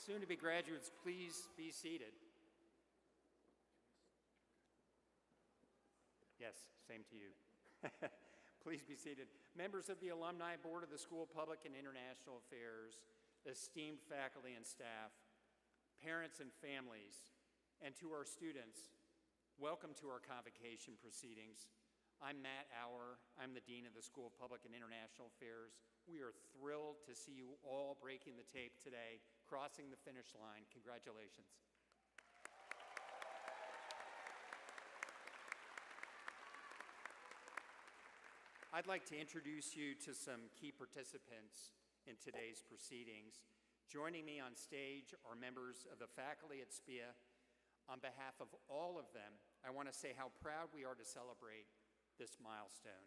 Soon-to-be graduates, please be seated. Yes, same to you. Please be seated. Members of the Alumni Board of the School of Public and International Affairs, esteemed faculty and staff, parents and families, and to our students, welcome to our convocation proceedings. I'm Matt Auer. I'm the Dean of the School of Public and International Affairs. We are thrilled to see you all breaking the tape today, crossing the finish line. Congratulations. I'd like to introduce you to some key participants in today's proceedings. Joining me on stage are members of the faculty at SPIA. On behalf of all of them, I want to say how proud we are to celebrate this milestone.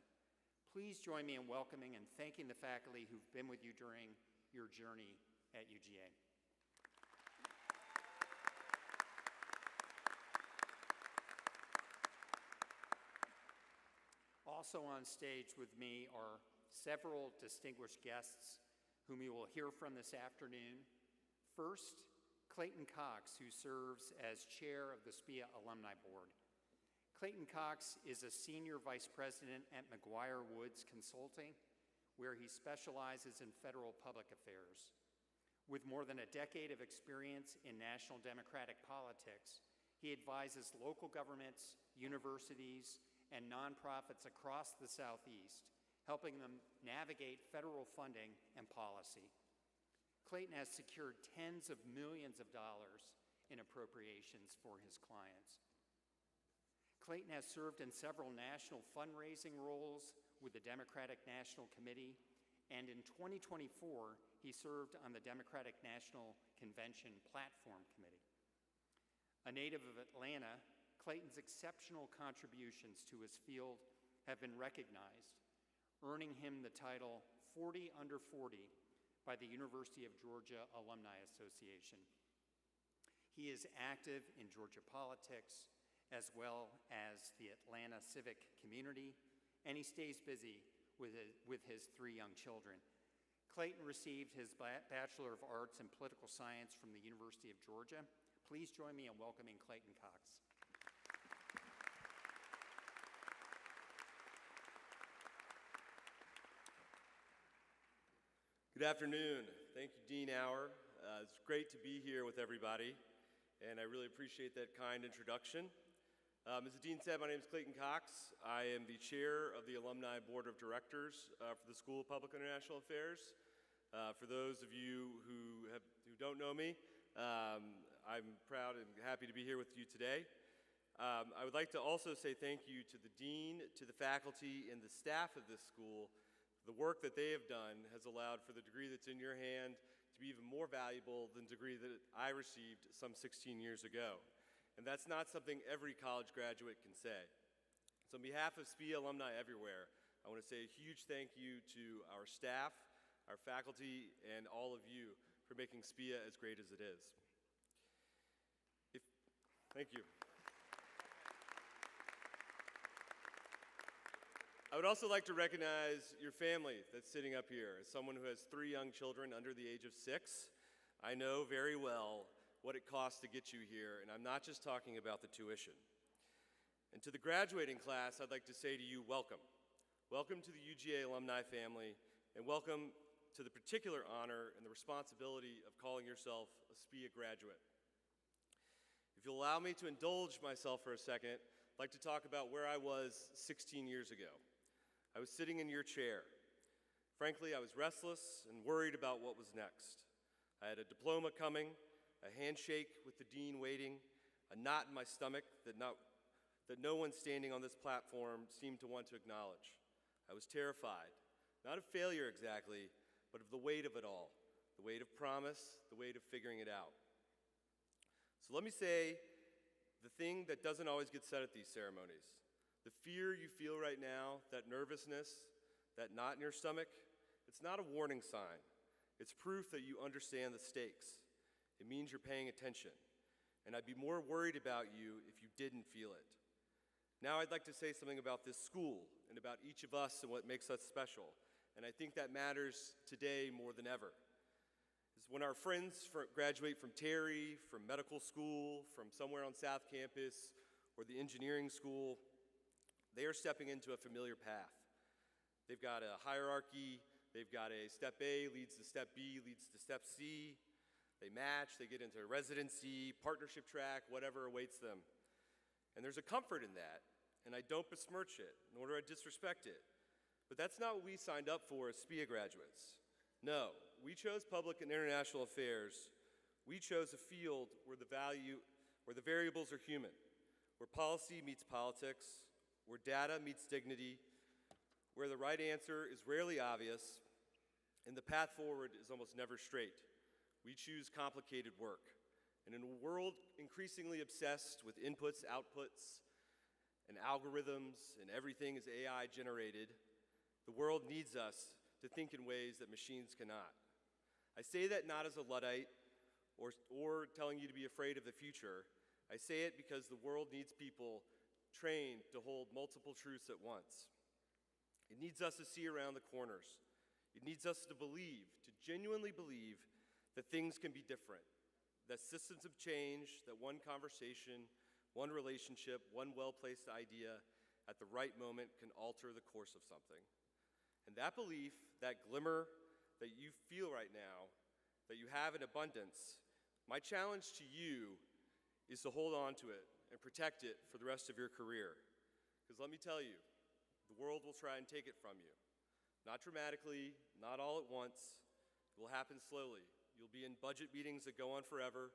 Please join me in welcoming and thanking the faculty who've been with you during your journey at UGA. Also on stage with me are several distinguished guests whom you will hear from this afternoon. First, Clayton Cox, who serves as chair of the SPIA Alumni Board. Clayton Cox is a senior vice president at McGuire Woods Consulting, where he specializes in federal public affairs. With more than a decade of experience in national democratic politics, he advises local governments, universities, and nonprofits across the Southeast, helping them navigate federal funding and policy. Clayton has secured tens of millions of dollars in appropriations for his clients. Clayton has served in several national fundraising roles with the Democratic National Committee, and in 2024, he served on the Democratic National Convention Platform Committee. A native of Atlanta, Clayton's exceptional contributions to his field have been recognized, earning him the title 40 Under 40 by the University of Georgia Alumni Association. He is active in Georgia politics as well as the Atlanta civic community, and he stays busy with his 3 young children. Clayton received his Bachelor of Arts in Political Science from the University of Georgia. Please join me in welcoming Clayton Cox. Good afternoon. Thank you, Dean Auer. It's great to be here with everybody, and I really appreciate that kind introduction. As the Dean said, my name is Clayton Cox. I am the chair of the Alumni Board of Directors for the School of Public and International Affairs. For those of you who don't know me, I'm proud and happy to be here with you today. I would like to also say thank you to the dean, to the faculty, and the staff of this school. The work that they have done has allowed for the degree that's in your hand to be even more valuable than the degree that I received some 16 years ago. And that's not something every college graduate can say. So on behalf of SPIA alumni everywhere, I want to say a huge thank you to our staff, our faculty, and all of you for making SPIA as great as it is. Thank you. I would also like to recognize your family that's sitting up here. As someone who has 3 young children under the age of 6, I know very well what it costs to get you here, and I'm not just talking about the tuition. And to the graduating class, I'd like to say to you, welcome. Welcome to the UGA alumni family, and welcome to the particular honor and the responsibility of calling yourself a SPIA graduate. If you'll allow me to indulge myself for a second, I'd like to talk about where I was 16 years ago. I was sitting in your chair. Frankly, I was restless and worried about what was next. I had a diploma coming, a handshake with the dean waiting, a knot in my stomach that no one standing on this platform seemed to want to acknowledge. I was terrified, not of failure exactly, but of the weight of it all, the weight of promise, the weight of figuring it out. So let me say the thing that doesn't always get said at these ceremonies. The fear you feel right now, that nervousness, that knot in your stomach, it's not a warning sign. It's proof that you understand the stakes. It means you're paying attention. And I'd be more worried about you if you didn't feel it. Now I'd like to say something about this school and about each of us and what makes us special. And I think that matters today more than ever. when our friends graduate from Terry, from medical school, from somewhere on South Campus, or the engineering school, they are stepping into a familiar path. They've got a hierarchy, they've got a step A leads to step B, leads to step C. They match, they get into residency, partnership track, whatever awaits them. And there's a comfort in that, and I don't besmirch it, nor do I disrespect it. But that's not what we signed up for as SPIA graduates. No, we chose public and international affairs. We chose a field where the variables are human, where policy meets politics, where data meets dignity, where the right answer is rarely obvious, and the path forward is almost never straight. We choose complicated work. And in a world increasingly obsessed with inputs, outputs, and algorithms, and everything is AI generated, the world needs us to think in ways that machines cannot. I say that not as a Luddite or telling you to be afraid of the future. I say it because the world needs people trained to hold multiple truths at once. It needs us to see around the corners. It needs us to believe, to genuinely believe that things can be different, that systems have changed, that one conversation, one relationship, one well-placed idea at the right moment can alter the course of something. And that belief, that glimmer that you feel right now, that you have in abundance, my challenge to you is to hold on to it and protect it for the rest of your career. Because let me tell you, the world will try and take it from you. Not dramatically, not all at once. It will happen slowly. You'll be in budget meetings that go on forever.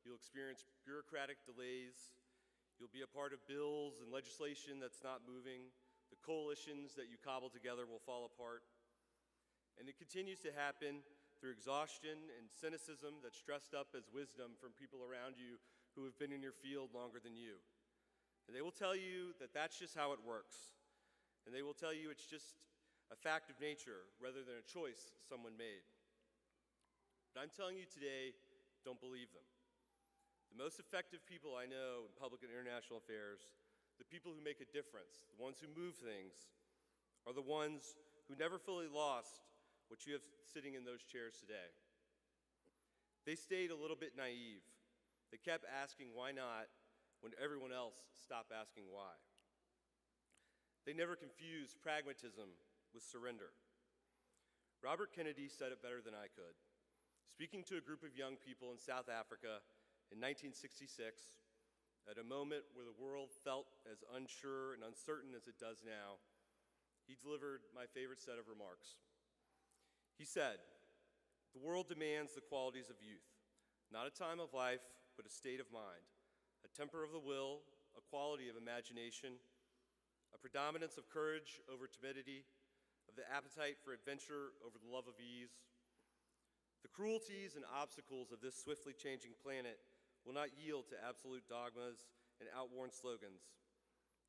You'll experience bureaucratic delays. You'll be a part of bills and legislation that's not moving. The coalitions that you cobble together will fall apart. And it continues to happen through exhaustion and cynicism that's dressed up as wisdom from people around you who have been in your field longer than you. And they will tell you that that's just how it works. And they will tell you it's just a fact of nature rather than a choice someone made. But I'm telling you today, don't believe them. The most effective people I know in public and international affairs, the people who make a difference, the ones who move things, are the ones who never fully lost what you have sitting in those chairs today. They stayed a little bit naive. They kept asking why not when everyone else stopped asking why. They never confused pragmatism with surrender. Robert Kennedy said it better than I could. Speaking to a group of young people in South Africa in 1966, at a moment where the world felt as unsure and uncertain as it does now, he delivered my favorite set of remarks. He said, "The world demands the qualities of youth, not a time of life, but a state of mind, a temper of the will, a quality of imagination, a predominance of courage over timidity, of the appetite for adventure over the love of ease. The cruelties and obstacles of this swiftly changing planet will not yield to absolute dogmas and outworn slogans.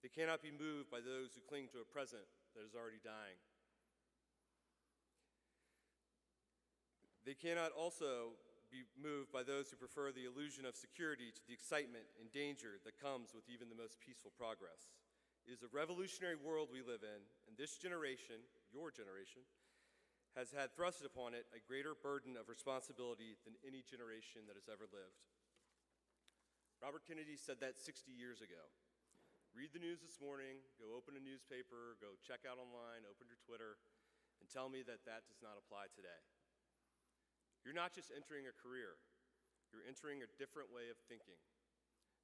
They cannot be moved by those who cling to a present that is already dying. They cannot also be moved by those who prefer the illusion of security to the excitement and danger that comes with even the most peaceful progress. It is a revolutionary world we live in, and this generation, your generation, has had thrusted upon it a greater burden of responsibility than any generation that has ever lived." Robert Kennedy said that 60 years ago. Read the news this morning, go open a newspaper, go check out online, open your Twitter, and tell me that that does not apply today. You're not just entering a career, you're entering a different way of thinking.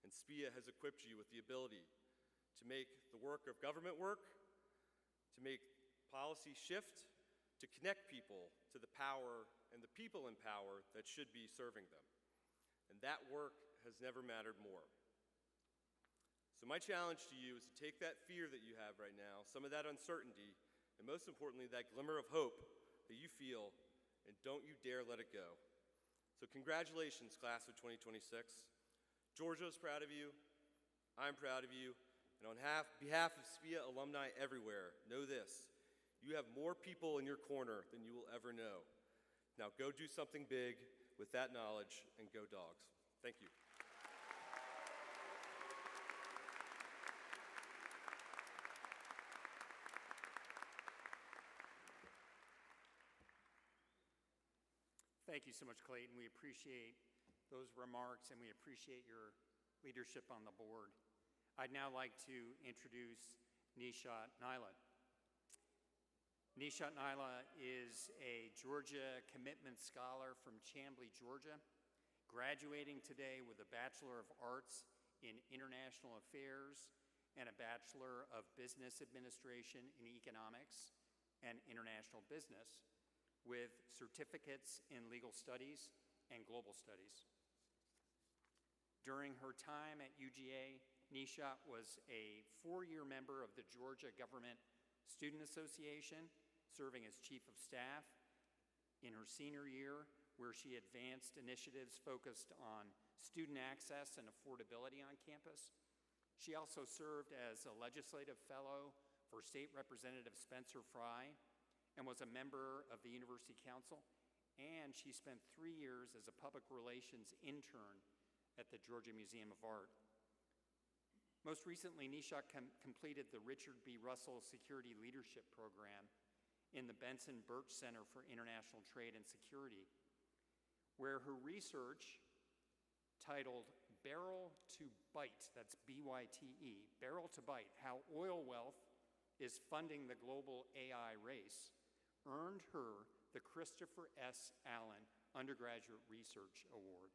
And SPIA has equipped you with the ability to make the work of government work, to make policy shift, to connect people to the power and the people in power that should be serving them. And that work has never mattered more. So my challenge to you is to take that fear that you have right now, some of that uncertainty, and most importantly, that glimmer of hope that you feel, and don't you dare let it go. So congratulations, class of 2026. Georgia's proud of you, I'm proud of you, and on behalf of SPIA alumni everywhere, know this: you have more people in your corner than you will ever know. Now go do something big with that knowledge, and go Dogs. Thank you. Thank you so much, Clayton. We appreciate those remarks and we appreciate your leadership on the board. I'd now like to introduce Nishat Naila. Nishat Naila is a Georgia Commitment Scholar from Chamblee, Georgia, graduating today with a Bachelor of Arts in International Affairs and a Bachelor of Business Administration in Economics and International Business, with certificates in legal studies and global studies. During her time at UGA, Nishat was a 4-year member of the Georgia Government Student Association, serving as Chief of Staff. In her senior year, where she advanced initiatives focused on student access and affordability on campus. She also served as a legislative fellow for State Representative Spencer Fry, and was a member of the University Council, and she spent 3 years as a public relations intern at the Georgia Museum of Art. Most recently, Nishat completed the Richard B. Russell Security Leadership Program in the Benson Birch Center for International Trade and Security, where her research, titled Barrel to Bite, that's B-Y-T-E, Barrel to Bite, How Oil Wealth is Funding the Global AI Race, earned her the Christopher S. Allen Undergraduate Research Award.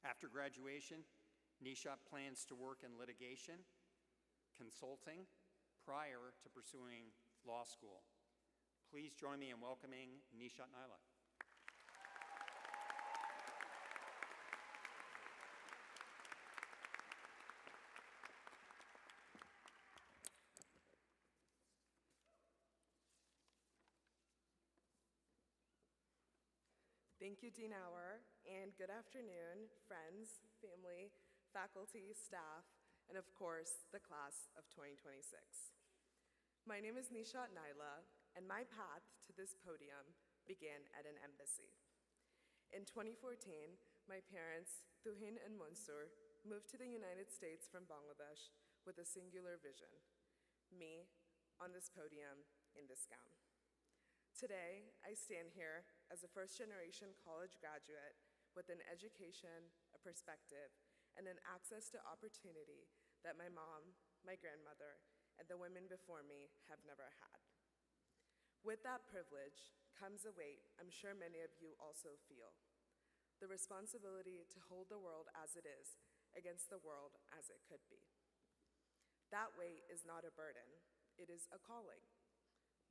After graduation, Nishat plans to work in litigation, consulting, prior to pursuing law school. Please join me in welcoming Nishat Naila. Thank you, Dean Auer, and good afternoon, friends, family, faculty, staff, and of course, the class of 2026. My name is Nishat Naila, and my path to this podium began at an embassy. In 2014, my parents, Tuhin and Monsur, moved to the United States from Bangladesh with a singular vision: me on this podium in this gown. Today, I stand here as a first-generation college graduate with an education, a perspective, and an access to opportunity that my mom, my grandmother, and the women before me have never had. With that privilege comes a weight I'm sure many of you also feel: the responsibility to hold the world as it is against the world as it could be. That weight is not a burden, it is a calling.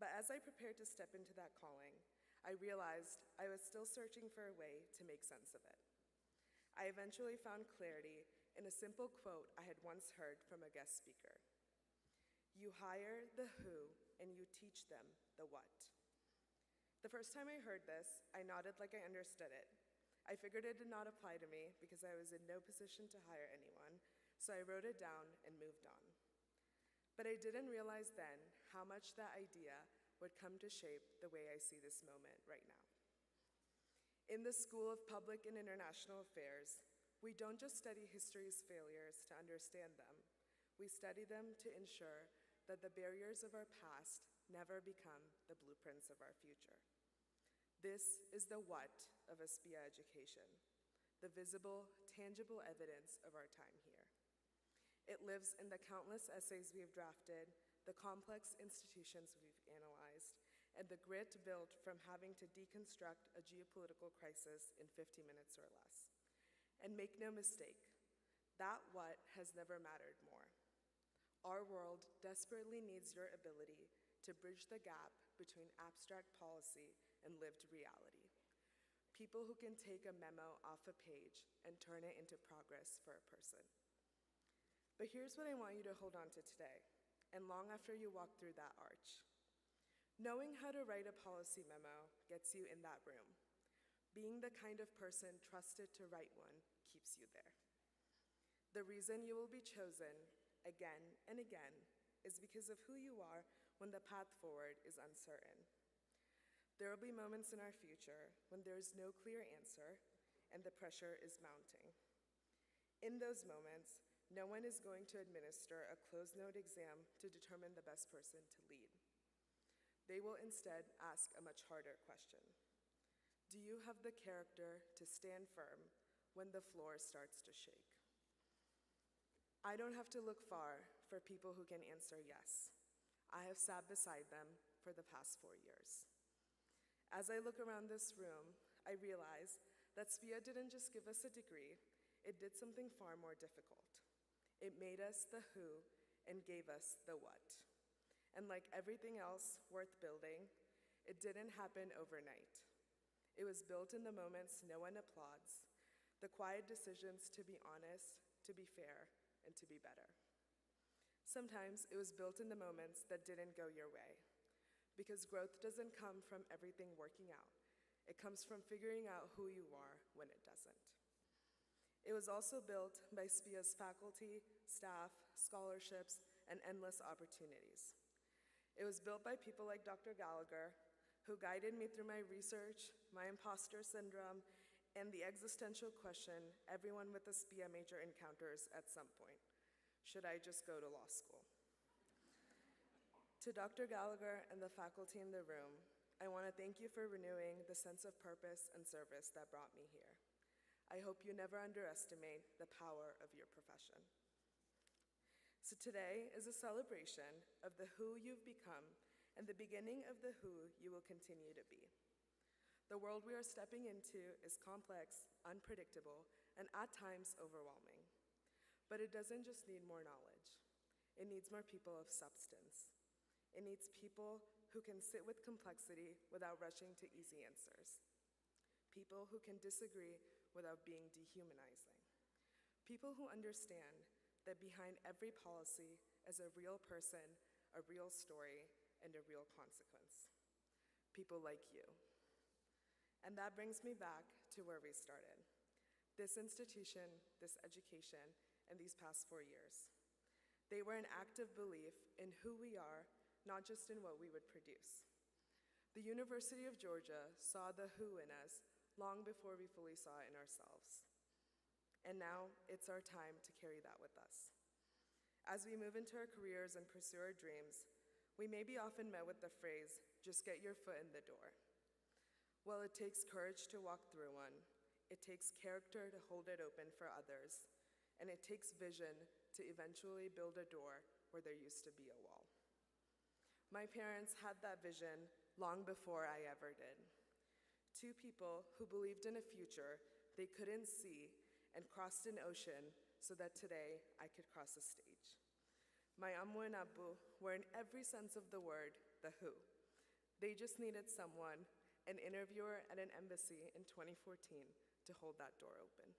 But as I prepared to step into that calling, I realized I was still searching for a way to make sense of it. I eventually found clarity in a simple quote I had once heard from a guest speaker: "You hire the who and you teach them the what." The first time I heard this, I nodded like I understood it. I figured it did not apply to me because I was in no position to hire anyone, so I wrote it down and moved on. But I didn't realize then how much that idea would come to shape the way I see this moment right now. In the School of Public and International Affairs, we don't just study history's failures to understand them. We study them to ensure that the barriers of our past never become the blueprints of our future. This is the what of a SPIA education, the visible, tangible evidence of our time here. It lives in the countless essays we have drafted, the complex institutions we've analyzed, and the grit built from having to deconstruct a geopolitical crisis in 50 minutes or less. And make no mistake, that what has never mattered more. Our world desperately needs your ability to bridge the gap between abstract policy and lived reality. People who can take a memo off a page and turn it into progress for a person. But here's what I want you to hold on to today, and long after you walk through that arch. Knowing how to write a policy memo gets you in that room. Being the kind of person trusted to write one keeps you there. The reason you will be chosen again and again is because of who you are when the path forward is uncertain. There will be moments in our future when there is no clear answer and the pressure is mounting. In those moments, no one is going to administer a closed-note exam to determine the best person to lead. They will instead ask a much harder question. Do you have the character to stand firm when the floor starts to shake? I don't have to look far for people who can answer yes. I have sat beside them for the past 4 years. As I look around this room, I realize that SPIA didn't just give us a degree, it did something far more difficult. It made us the who and gave us the what. And like everything else worth building, it didn't happen overnight. It was built in the moments no one applauds, the quiet decisions to be honest, to be fair, and to be better. Sometimes it was built in the moments that didn't go your way, because growth doesn't come from everything working out. It comes from figuring out who you are when it doesn't. It was also built by SPIA's faculty, staff, scholarships, and endless opportunities. It was built by people like Dr. Gallagher, who guided me through my research, my imposter syndrome, and the existential question everyone with a SPIA major encounters at some point. Should I just go to law school? To Dr. Gallagher and the faculty in the room, I want to thank you for renewing the sense of purpose and service that brought me here. I hope you never underestimate the power of your profession. So today is a celebration of the who you've become and the beginning of the who you will continue to be. The world we are stepping into is complex, unpredictable, and at times overwhelming. But it doesn't just need more knowledge. It needs more people of substance. It needs people who can sit with complexity without rushing to easy answers. People who can disagree without being dehumanizing. People who understand that behind every policy is a real person, a real story, and a real consequence. People like you. And that brings me back to where we started. This institution, this education, and these past 4 years. They were an act of belief in who we are, not just in what we would produce. The University of Georgia saw the who in us long before we fully saw it in ourselves. And now it's our time to carry that with us. As we move into our careers and pursue our dreams, we may be often met with the phrase, just get your foot in the door. Well, it takes courage to walk through one. It takes character to hold it open for others. And it takes vision to eventually build a door where there used to be a wall. My parents had that vision long before I ever did. Two people who believed in a future they couldn't see and crossed an ocean so that today I could cross a stage. My ammu and abu were in every sense of the word, the who. They just needed someone, an interviewer at an embassy in 2014, to hold that door open.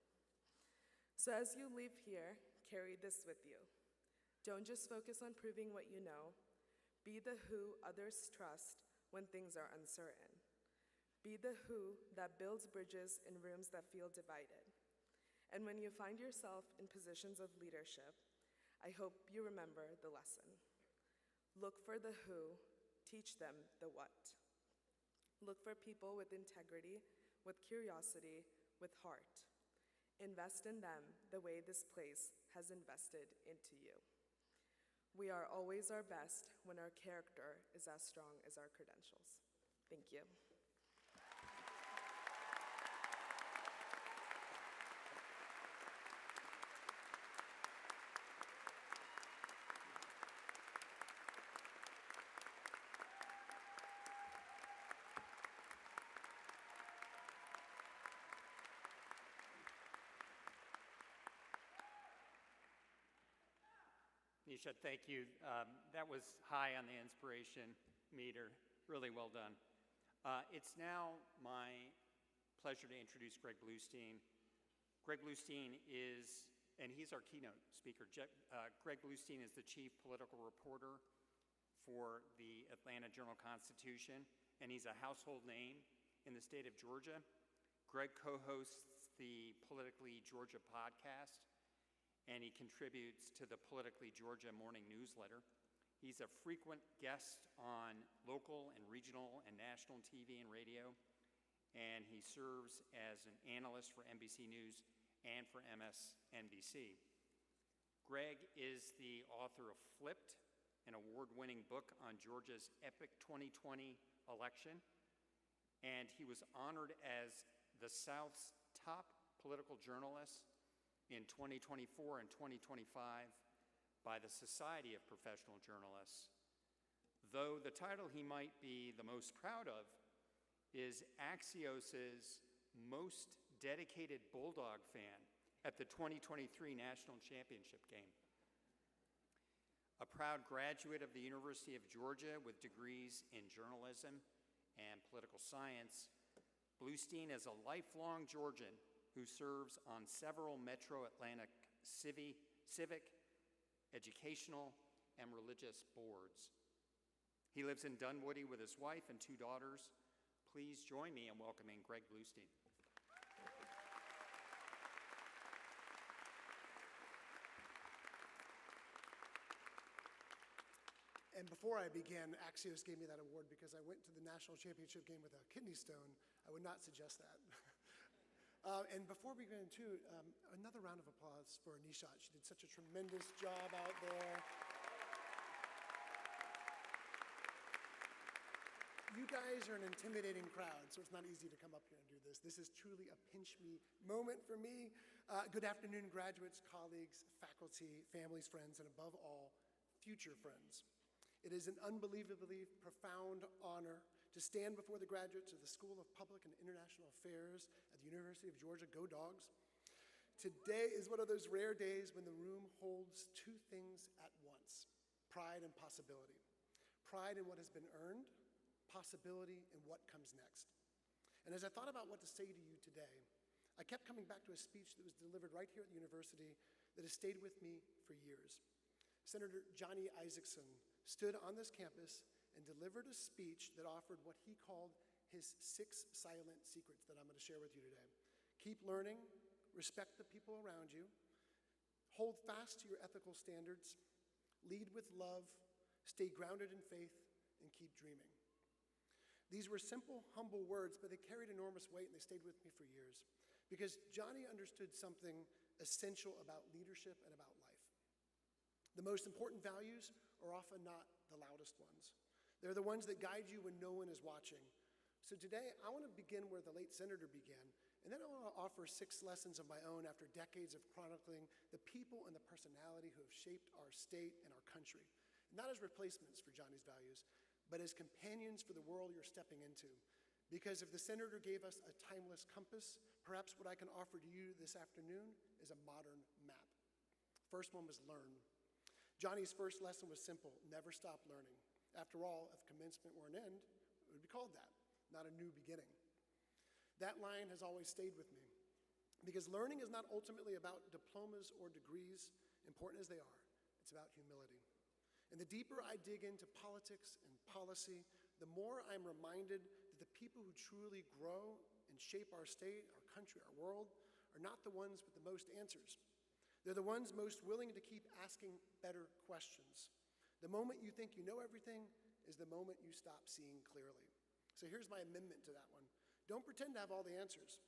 So as you leave here, carry this with you. Don't just focus on proving what you know. Be the who others trust when things are uncertain. Be the who that builds bridges in rooms that feel divided. And when you find yourself in positions of leadership, I hope you remember the lesson. Look for the who, teach them the what. Look for people with integrity, with curiosity, with heart. Invest in them the way this place has invested into you. We are always our best when our character is as strong as our credentials. Thank you. Nisha, thank you. That was high on the inspiration meter. Really well done. It's now my pleasure to introduce Greg Bluestein. Greg Bluestein is, and he's our keynote speaker. Greg Bluestein is the chief political reporter for the Atlanta Journal-Constitution, and he's a household name in the state of Georgia. Greg co-hosts the Politically Georgia podcast, and he contributes to the Politically Georgia morning newsletter. He's a frequent guest on local and regional and national TV and radio, and he serves as an analyst for NBC News and for MSNBC. Greg is the author of Flipped, an award-winning book on Georgia's epic 2020 election, and he was honored as the South's top political journalist in 2024 and 2025 by the Society of Professional Journalists. Though the title he might be the most proud of is Axios's most dedicated Bulldog fan at the 2023 National Championship game. A proud graduate of the University of Georgia with degrees in journalism and political science, Bluestein is a lifelong Georgian who serves on several Metro Atlantic civic, educational, and religious boards. He lives in Dunwoody with his wife and 2 daughters. Please join me in welcoming Greg Bluestein. And before I began, Axios gave me that award because I went to the national championship game with a kidney stone. I would not suggest that. And before we begin, too, another round of applause for Nishat. She did such a tremendous job out there. You guys are an intimidating crowd, so it's not easy to come up here and do this. This is truly a pinch me moment for me. Good afternoon, graduates, colleagues, faculty, families, friends, and above all, future friends. It is an unbelievably profound honor to stand before the graduates of the School of Public and International Affairs at the University of Georgia. Go Dogs. Today is one of those rare days when the room holds 2 things at once: pride and possibility. Pride in what has been earned, possibility in what comes next. And as I thought about what to say to you today, I kept coming back to a speech that was delivered right here at the university that has stayed with me for years. Senator Johnny Isakson stood on this campus and delivered a speech that offered what he called his 6 silent secrets that I'm going to share with you today. Keep learning, respect the people around you, hold fast to your ethical standards, lead with love, stay grounded in faith, and keep dreaming. These were simple, humble words, but they carried enormous weight, and they stayed with me for years. Because Johnny understood something essential about leadership and about life. The most important values are often not the loudest ones. They're the ones that guide you when no one is watching. So today, I want to begin where the late senator began, and then I want to offer 6 lessons of my own after decades of chronicling the people and the personality who have shaped our state and our country. Not as replacements for Johnny's values, but as companions for the world you're stepping into. Because if the senator gave us a timeless compass, perhaps what I can offer to you this afternoon is a modern map. First one was learn. Johnny's first lesson was simple: never stop learning. After all, if commencement were an end, it would be called that, not a new beginning. That line has always stayed with me, because learning is not ultimately about diplomas or degrees, important as they are. It's about humility. And the deeper I dig into politics and policy, the more I'm reminded that the people who truly grow and shape our state, our country, our world, are not the ones with the most answers. They're the ones most willing to keep asking better questions. The moment you think you know everything is the moment you stop seeing clearly. So here's my amendment to that one. Don't pretend to have all the answers.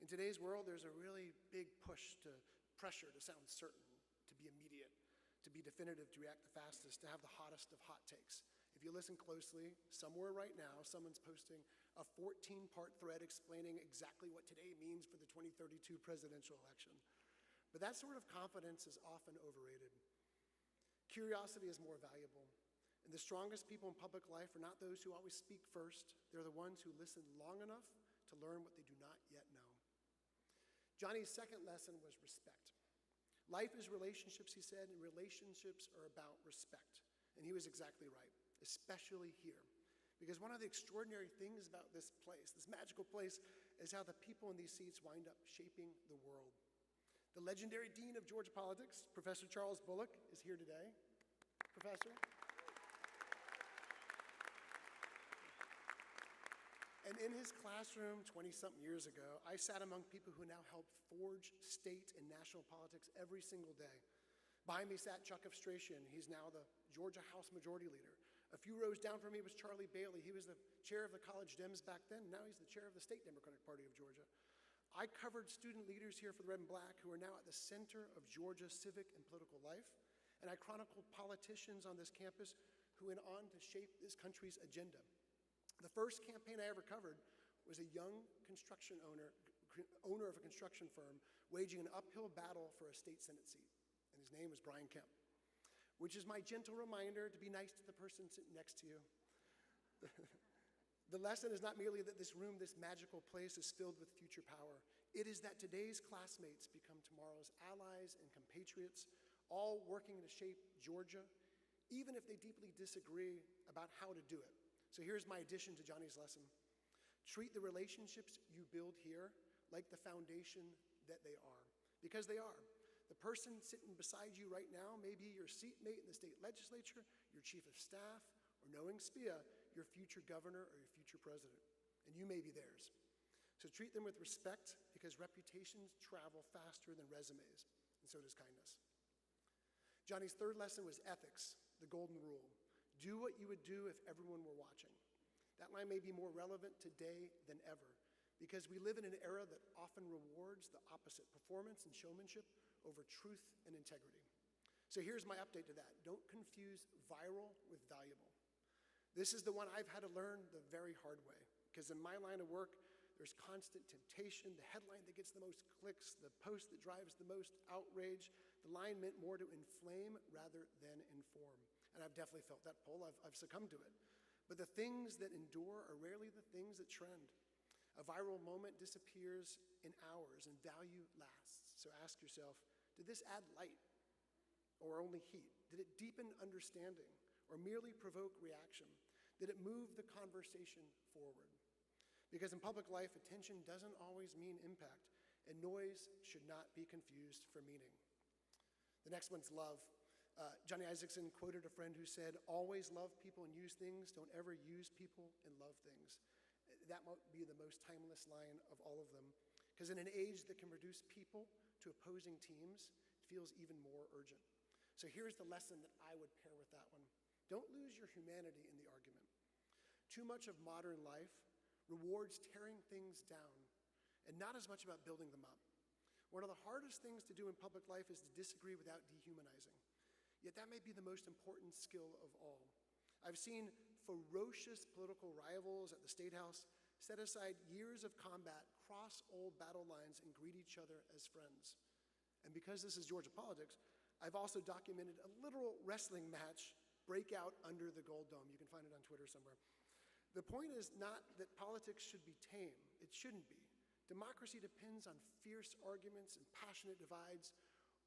In today's world, there's a really big pressure to sound certain, to be immediate, to be definitive, to react the fastest, to have the hottest of hot takes. If you listen closely, somewhere right now, someone's posting a 14-part thread explaining exactly what today means for the 2032 presidential election. But that sort of confidence is often overrated. Curiosity is more valuable. And the strongest people in public life are not those who always speak first. They're the ones who listen long enough to learn what they do not yet know. Johnny's second lesson was respect. Life is relationships, he said, and relationships are about respect. And he was exactly right, especially here. Because one of the extraordinary things about this place, this magical place, is how the people in these seats wind up shaping the world. The legendary dean of Georgia politics, Professor Charles Bullock, is here today. Professor. And in his classroom 20-something years ago, I sat among people who now help forge state and national politics every single day. Behind me sat Chuck Efstratian. He's now the Georgia House Majority Leader. A few rows down from me was Charlie Bailey. He was the chair of the college Dems back then. Now he's the chair of the state Democratic Party of Georgia. I covered student leaders here for the Red and Black who are now at the center of Georgia's civic and political life. And I chronicled politicians on this campus who went on to shape this country's agenda. The first campaign I ever covered was a young construction owner of a construction firm waging an uphill battle for a state Senate seat, and his name was Brian Kemp, which is my gentle reminder to be nice to the person sitting next to you. The lesson is not merely that this room, this magical place, is filled with future power. It is that today's classmates become tomorrow's allies and compatriots, all working to shape Georgia, even if they deeply disagree about how to do it. So here's my addition to Johnny's lesson. Treat the relationships you build here like the foundation that they are, because they are. The person sitting beside you right now may be your seatmate in the state legislature, your chief of staff, or knowing SPIA, your future governor or your future president, and you may be theirs. So treat them with respect, because reputations travel faster than resumes, and so does kindness. Johnny's third lesson was ethics, the golden rule. Do what you would do if everyone were watching. That line may be more relevant today than ever, because we live in an era that often rewards the opposite, performance and showmanship over truth and integrity. So here's my update to that. Don't confuse viral with valuable. This is the one I've had to learn the very hard way, because in my line of work, there's constant temptation, the headline that gets the most clicks, the post that drives the most outrage. The line meant more to inflame rather than inform. And I've definitely felt that pull. I've succumbed to it. But the things that endure are rarely the things that trend. A viral moment disappears in hours, and value lasts. So ask yourself, did this add light or only heat? Did it deepen understanding or merely provoke reaction? Did it move the conversation forward? Because in public life, attention doesn't always mean impact, and noise should not be confused for meaning. The next one's love. Johnny Isaacson quoted a friend who said, "Always love people and use things. Don't ever use people and love things." That might be the most timeless line of all of them, because in an age that can reduce people to opposing teams, it feels even more urgent. So here's the lesson that I would pair with that one. Don't lose your humanity in the argument. Too much of modern life rewards tearing things down, and not as much about building them up. One of the hardest things to do in public life is to disagree without dehumanizing. Yet that may be the most important skill of all. I've seen ferocious political rivals at the State House set aside years of combat, cross old battle lines, and greet each other as friends. And because this is Georgia politics, I've also documented a literal wrestling match break out under the Gold Dome. You can find it on Twitter somewhere. The point is not that politics should be tame. It shouldn't be. Democracy depends on fierce arguments and passionate divides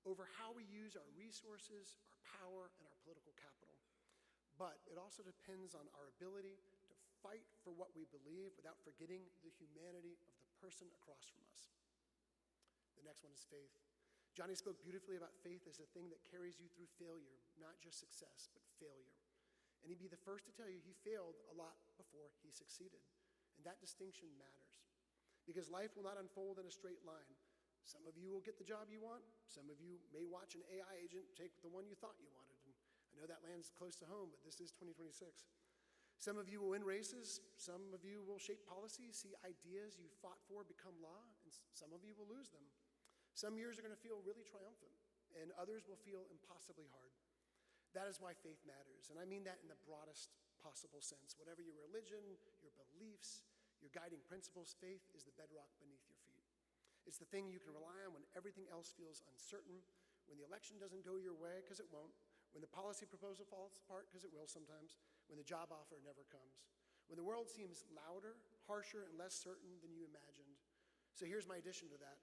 over how we use our resources, our power, and our political capital. But it also depends on our ability to fight for what we believe without forgetting the humanity of the person across from us. The next one is faith. Johnny spoke beautifully about faith as the thing that carries you through failure, not just success, but failure. And he'd be the first to tell you he failed a lot before he succeeded. And that distinction matters, because life will not unfold in a straight line. Some of you will get the job you want. Some of you may watch an AI agent take the one you thought you wanted. And I know that lands close to home, but this is 2026. Some of you will win races. Some of you will shape policies, see ideas you fought for become law, and some of you will lose them. Some years are going to feel really triumphant, and others will feel impossibly hard. That is why faith matters, and I mean that in the broadest possible sense. Whatever your religion, your beliefs, your guiding principles, faith is the bedrock beneath your feet. It's the thing you can rely on when everything else feels uncertain, when the election doesn't go your way, because it won't, when the policy proposal falls apart, because it will sometimes, when the job offer never comes, when the world seems louder, harsher, and less certain than you imagined. So here's my addition to that.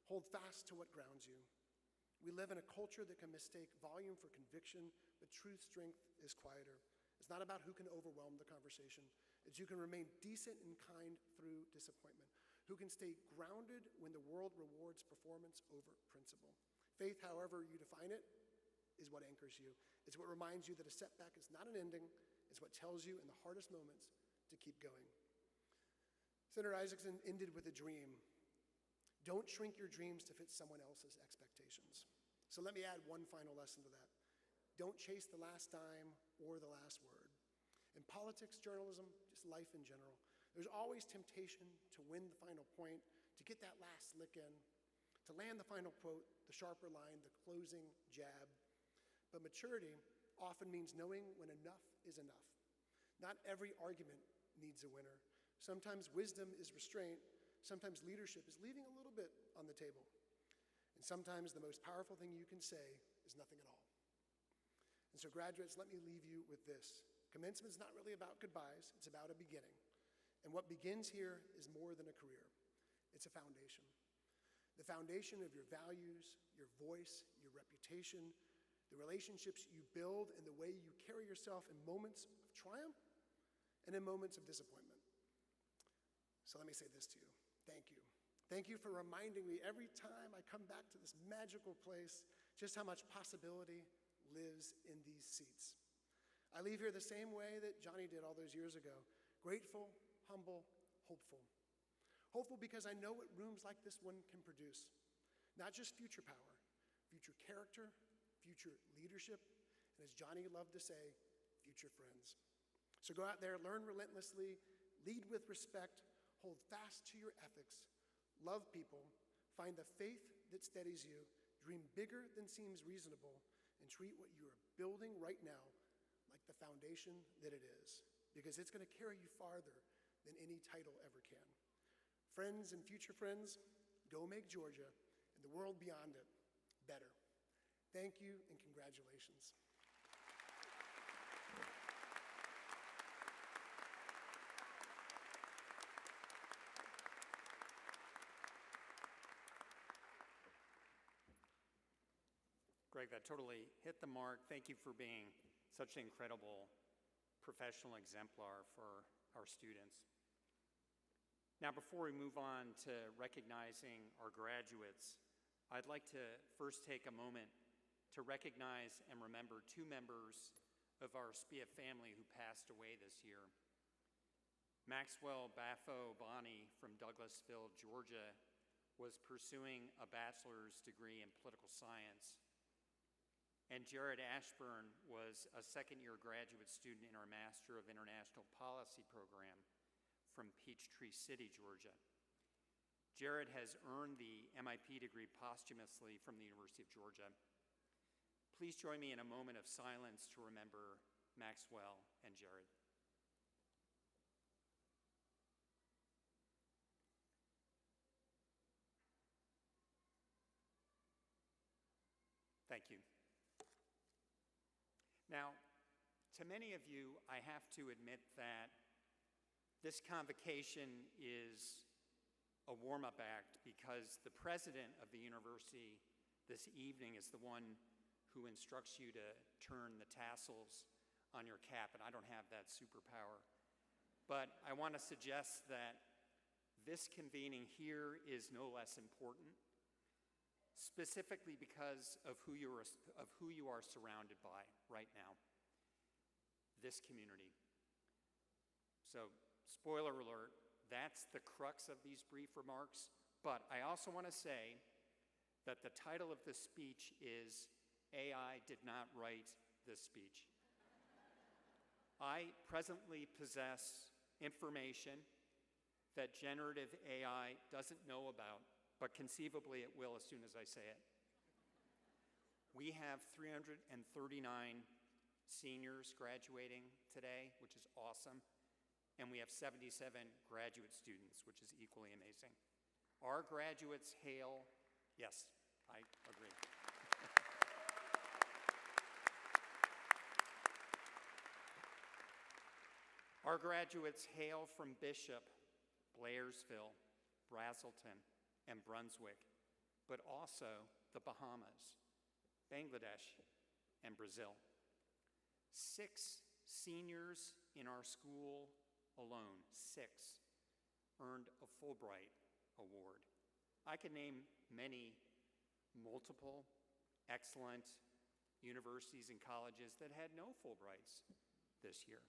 Hold fast to what grounds you. We live in a culture that can mistake volume for conviction, but truth strength is quieter. It's not about who can overwhelm the conversation. It's who can remain decent and kind through disappointment, who can stay grounded when the world rewards performance over principle. Faith, however you define it, is what anchors you. It's what reminds you that a setback is not an ending. It's what tells you in the hardest moments to keep going. Senator Isaacson ended with a dream. Don't shrink your dreams to fit someone else's expectations. So let me add one final lesson to that. Don't chase the last dime or the last word. In politics, journalism, just life in general, there's always temptation to win the final point, to get that last lick in, to land the final quote, the sharper line, the closing jab. But maturity often means knowing when enough is enough. Not every argument needs a winner. Sometimes wisdom is restraint. Sometimes leadership is leaving a little bit on the table. And sometimes the most powerful thing you can say is nothing at all. And so graduates, let me leave you with this. Commencement is not really about goodbyes, it's about a beginning. And what begins here is more than a career. It's a foundation. The foundation of your values, your voice, your reputation, the relationships you build, and the way you carry yourself in moments of triumph and in moments of disappointment. So let me say this to you. Thank you. Thank you for reminding me every time I come back to this magical place just how much possibility lives in these seats. I leave here the same way that Johnny did all those years ago. Grateful, humble, hopeful. Hopeful because I know what rooms like this one can produce. Not just future power, future character, future leadership, and as Johnny loved to say, future friends. So go out there, learn relentlessly, lead with respect, hold fast to your ethics, love people, find the faith that steadies you, dream bigger than seems reasonable, and treat what you are building right now like the foundation that it is, because it's going to carry you farther than any title ever can. Friends and future friends, go make Georgia and the world beyond it better. Thank you and congratulations. Greg, that totally hit the mark. Thank you for being such an incredible professional exemplar for our students. Now, before we move on to recognizing our graduates, I'd like to first take a moment to recognize and remember two members of our SPIA family who passed away this year. Maxwell Baffo Bonney from Douglasville, Georgia, was pursuing a bachelor's degree in political science. And Jared Ashburn was a second-year graduate student in our Master of International Policy program from Peachtree City, Georgia. Jared has earned the MIP degree posthumously from the University of Georgia. Please join me in a moment of silence to remember Maxwell and Jared. Thank you. Now, to many of you, I have to admit that this convocation is a warm-up act because the president of the university this evening is the one who instructs you to turn the tassels on your cap, and I don't have that superpower. But I want to suggest that this convening here is no less important, specifically because of who you are surrounded by right now, this community. So, spoiler alert, that's the crux of these brief remarks, but I also want to say that the title of this speech is AI Did Not Write This Speech. I presently possess information that generative AI doesn't know about, but conceivably it will as soon as I say it. We have 339 seniors graduating today, which is awesome, and we have 77 graduate students, which is equally amazing. Our graduates hail, yes, I agree. Our graduates hail from Bishop, Blairsville, Brazelton, and Brunswick, but also the Bahamas, Bangladesh, and Brazil. 6 seniors in our school alone, 6, earned a Fulbright Award. I could name many multiple, excellent universities and colleges that had no Fulbrights this year.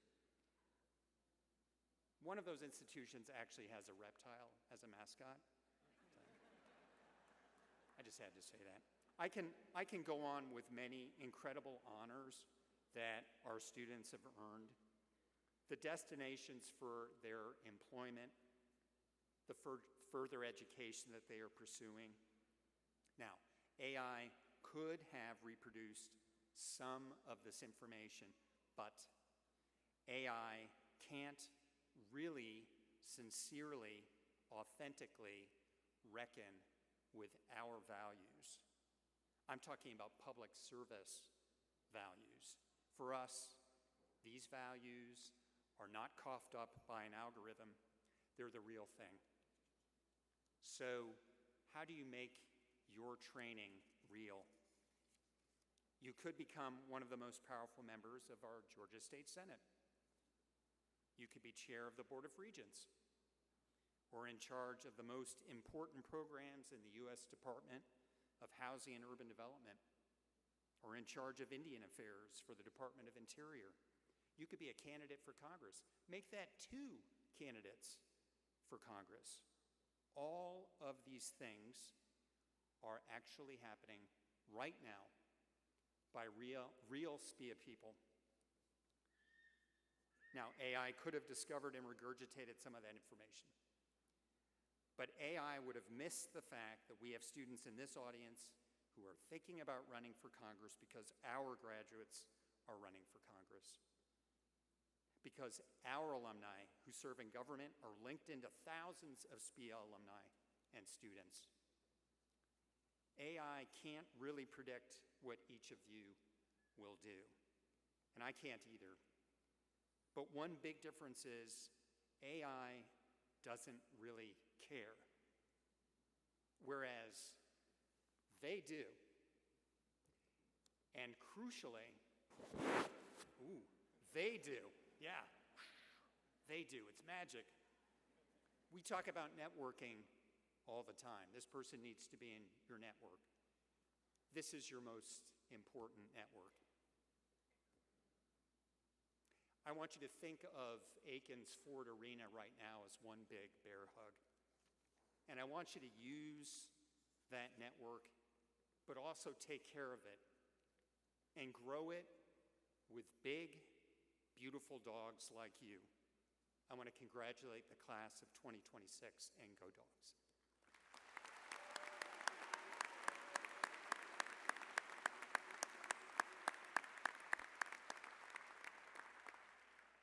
One of those institutions actually has a reptile as a mascot. I just had to say that. I can go on with many incredible honors that our students have earned, the destinations for their employment, the further education that they are pursuing. Now, AI could have reproduced some of this information, but AI can't really sincerely, authentically reckon with our values. I'm talking about public service values. For us, these values are not coughed up by an algorithm. They're the real thing. So, how do you make your training real? You could become one of the most powerful members of our Georgia State Senate. You could be chair of the Board of Regents, or in charge of the most important programs in the U.S. Department of Housing and Urban Development, or in charge of Indian Affairs for the Department of Interior. You could be a candidate for Congress. Make that 2 candidates for Congress. All of these things are actually happening right now by real SPIA people. Now, AI could have discovered and regurgitated some of that information. But AI would have missed the fact that we have students in this audience who are thinking about running for Congress because our graduates are running for Congress. Because our alumni who serve in government are linked into thousands of SPIA alumni and students. AI can't really predict what each of you will do, and I can't either. But one big difference is AI doesn't really care, whereas they do. And crucially, they do. Yeah, they do. It's magic. We talk about networking all the time. This person needs to be in your network. This is your most important network. I want you to think of Aiken's Ford Arena right now as one big bear hug. And I want you to use that network, but also take care of it and grow it with big, beautiful dogs like you. I want to congratulate the class of 2026 and go Dogs.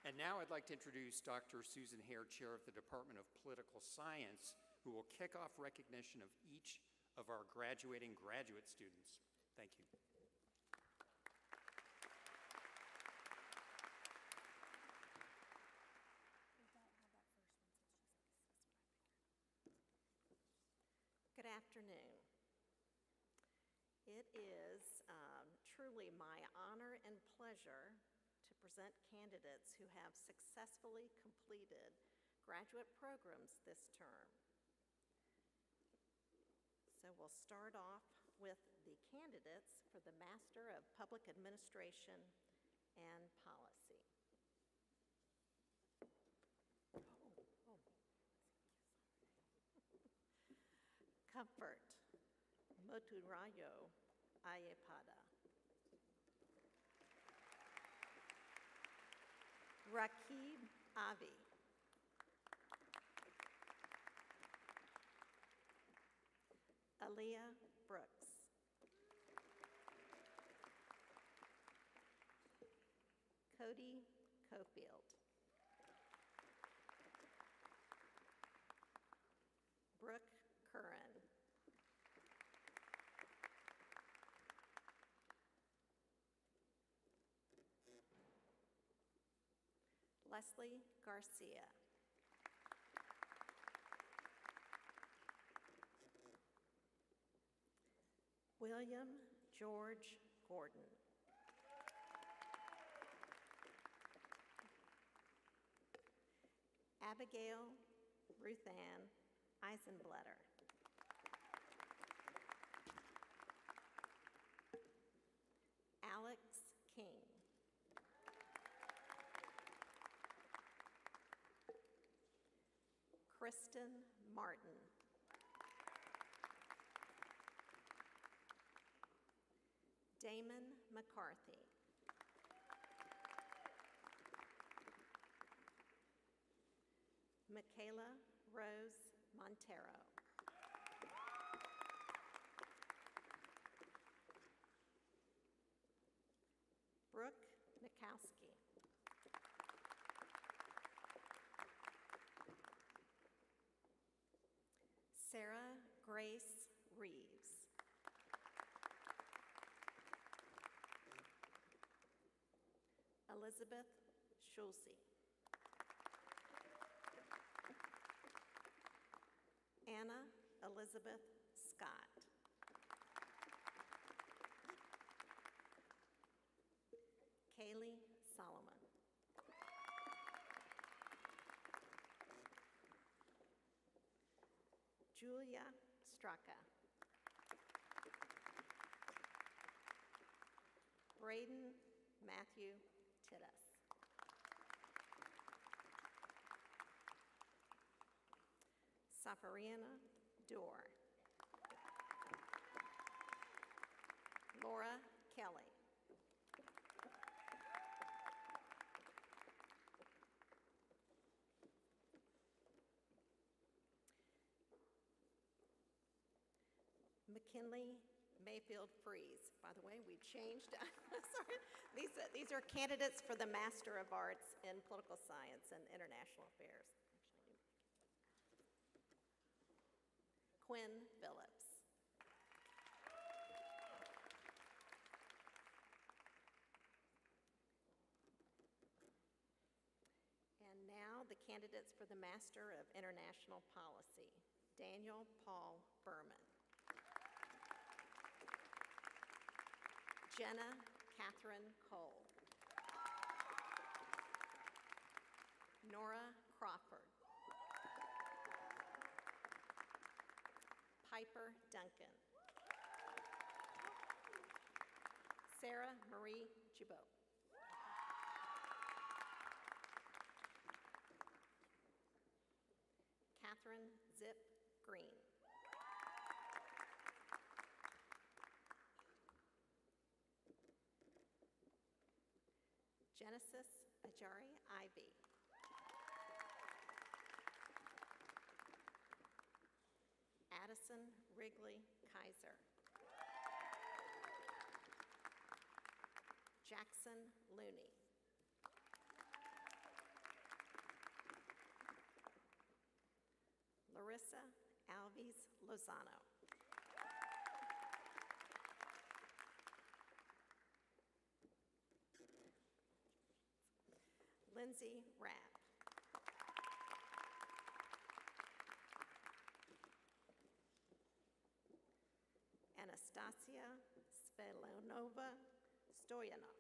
And now I'd like to introduce Dr. Susan Hare, Chair of the Department of Political Science, who will kick off recognition of each of our graduating graduate students. Thank you. Good afternoon. It is truly my honor and pleasure to present candidates who have successfully completed graduate programs this term. So we'll start off with the candidates for the Master of Public Administration and Policy. Comfort Moturayo Ayepada. Rakib Avi. Aaliyah Brooks. Cody Cofield. Brooke Curran. Leslie Garcia. William George Gordon. Abigail Ruth Ann Eisenblätter. Alex King. Kristen Martin. Damon McCarthy. Michaela Rose Montero. Brooke Mikowski. Grace Reeves. Elizabeth Schulze. Anna Elizabeth Scott. Kaylee Solomon. Julia Straka. Braden Matthew Titus. Safariana Dorr. Laura Kelly. McKinley Mayfield Freeze. By the way, we changed. Sorry. These are candidates for the Master of Arts in Political Science and International Affairs. Quinn Phillips. And now the candidates for the Master of International Policy. Daniel Paul Berman. Jenna Catherine Cole. Nora Crawford. Piper Duncan. Sarah Marie Gibault. Catherine Zip Green. Genesis Ajari Ivy. Addison Wrigley Kaiser. Jackson Looney. Larissa Alves Lozano. Lindsay Rapp. Anastasia Svelonova Stoyanov.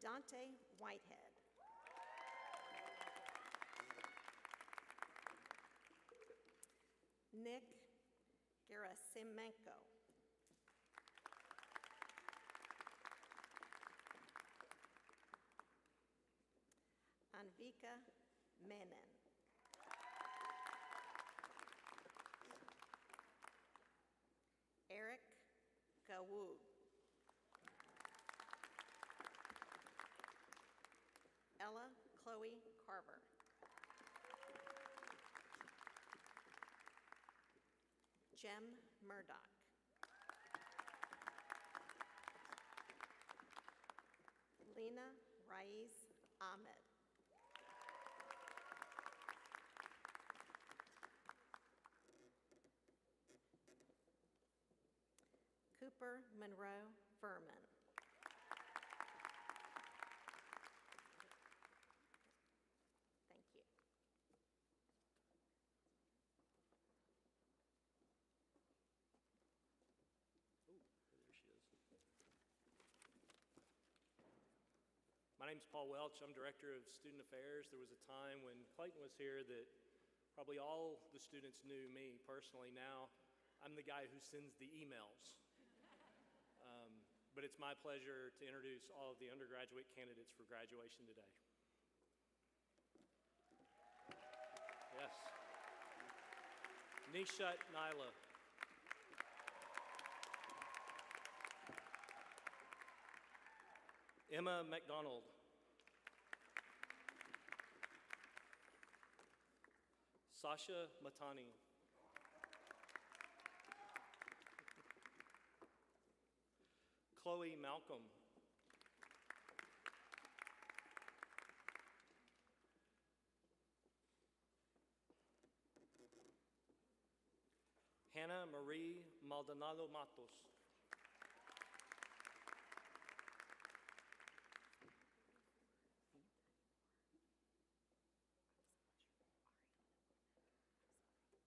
Dante Whitehead. Nick Gerasimenko. Anvika Menon. Eric Gawu. Ella Chloe Carver. Jem Murdoch. Lena Raiz Ahmed. Cooper Monroe Furman. Thank you. There she is. My name's Paul Welch. I'm Director of Student Affairs. There was a time when Clayton was here that probably all the students knew me personally. Now, I'm the guy who sends the emails. But it's my pleasure to introduce all of the undergraduate candidates for graduation today. Yes. Nishat Naila. Emma McDonald. Sasha Matani. Chloe Malcolm. Hannah Marie Maldonado Matos.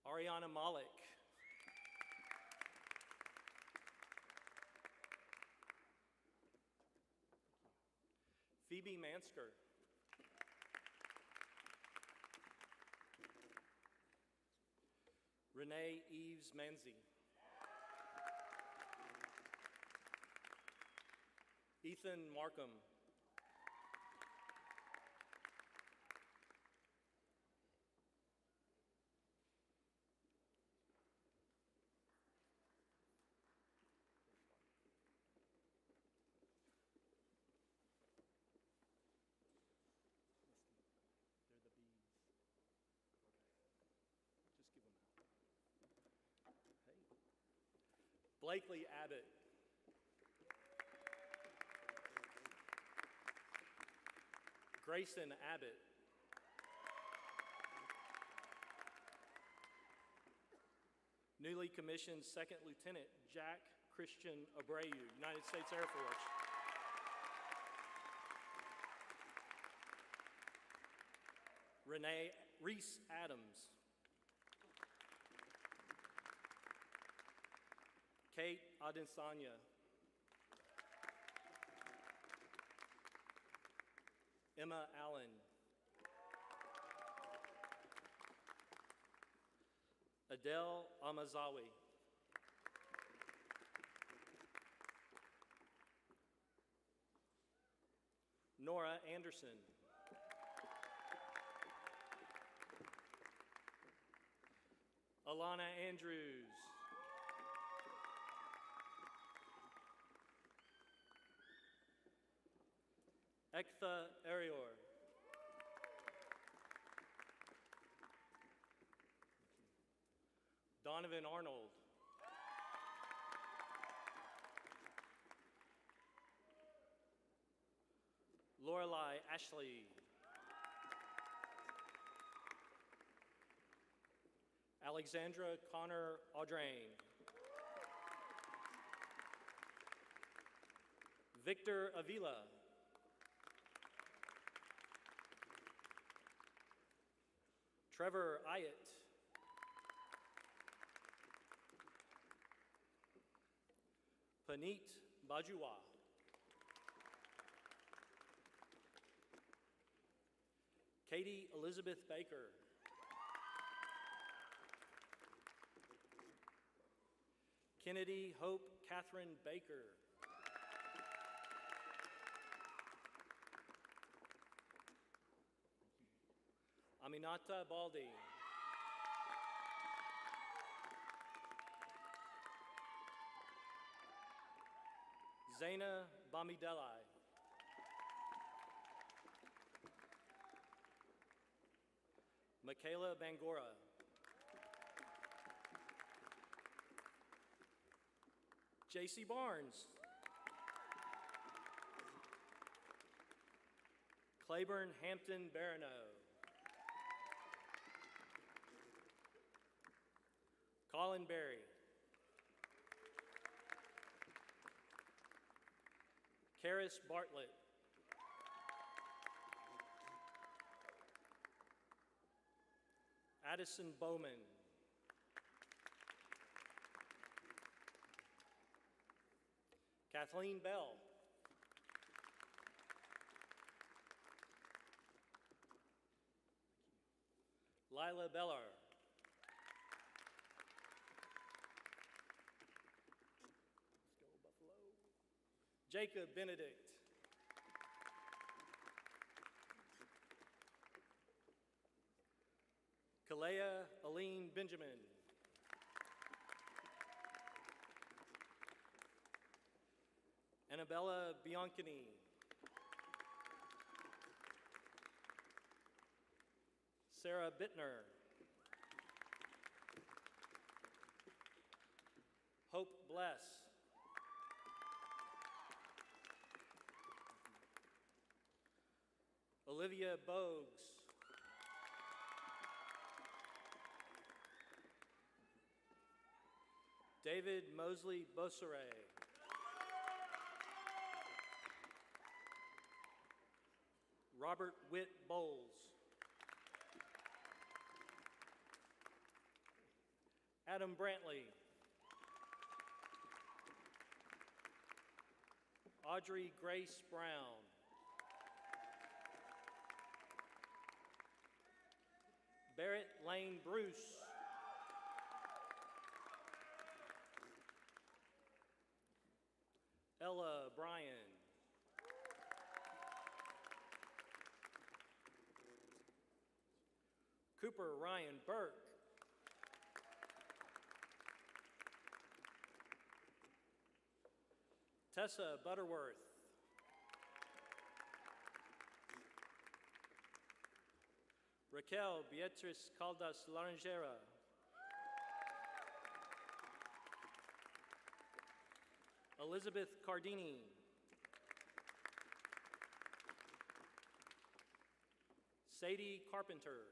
Ariana Malik. Phoebe Mansker. Renee Eves Manzi. Ethan Markham. Blakely Abbott. Grayson Abbott. Newly commissioned Second Lieutenant Jack Christian Abreu, United States Air Force. Renee Reese Adams. Kate Adesanya. Emma Allen. Adele Amazawi. Nora Anderson. Alana Andrews. Ektha Arior. Donovan Arnold. Lorelei Ashley. Alexandra Connor Audrain. Victor Avila. Trevor Ayat. Paneet Bajua. Katie Elizabeth Baker. Kennedy Hope Catherine Baker. Aminata Baldi. Zaina Bamidelai. Michaela Bangora. JC Barnes. Claiborne Hampton Barano. Colin Berry. Karis Bartlett. Addison Bowman. Kathleen Bell. Lila Bellar. Let's go, Buffalo. Jacob Benedict. Kalea Aline Benjamin. Annabella Bianchini. Sarah Bittner. Hope Bless. Olivia Bogues. David Mosley Bosseret. Robert Witt Bowles. Adam Brantley. Audrey Grace Brown. Barrett Lane Bruce. Ella Bryan. Cooper Ryan Burke. Tessa Butterworth. Raquel Beatriz Caldas Larangera. Elizabeth Cardini. Sadie Carpenter.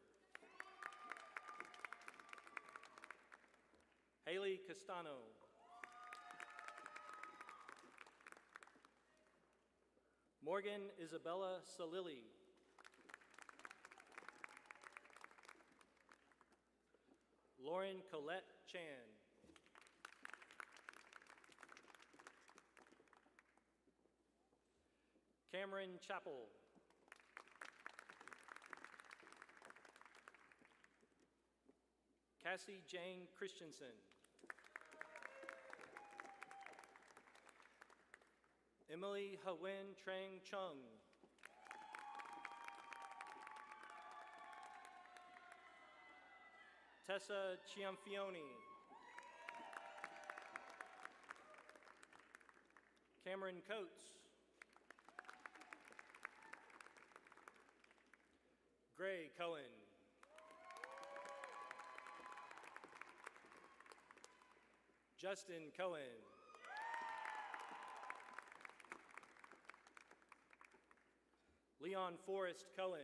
Haley Castano. Morgan Isabella Salili. Lauren Colette Chan. Cameron Chappell. Cassie Jane Christensen. Emily Hawin Trang Chung. Tessa Ciamfioni. Cameron Coates. Gray Cohen. Justin Cohen. Leon Forrest Cohen.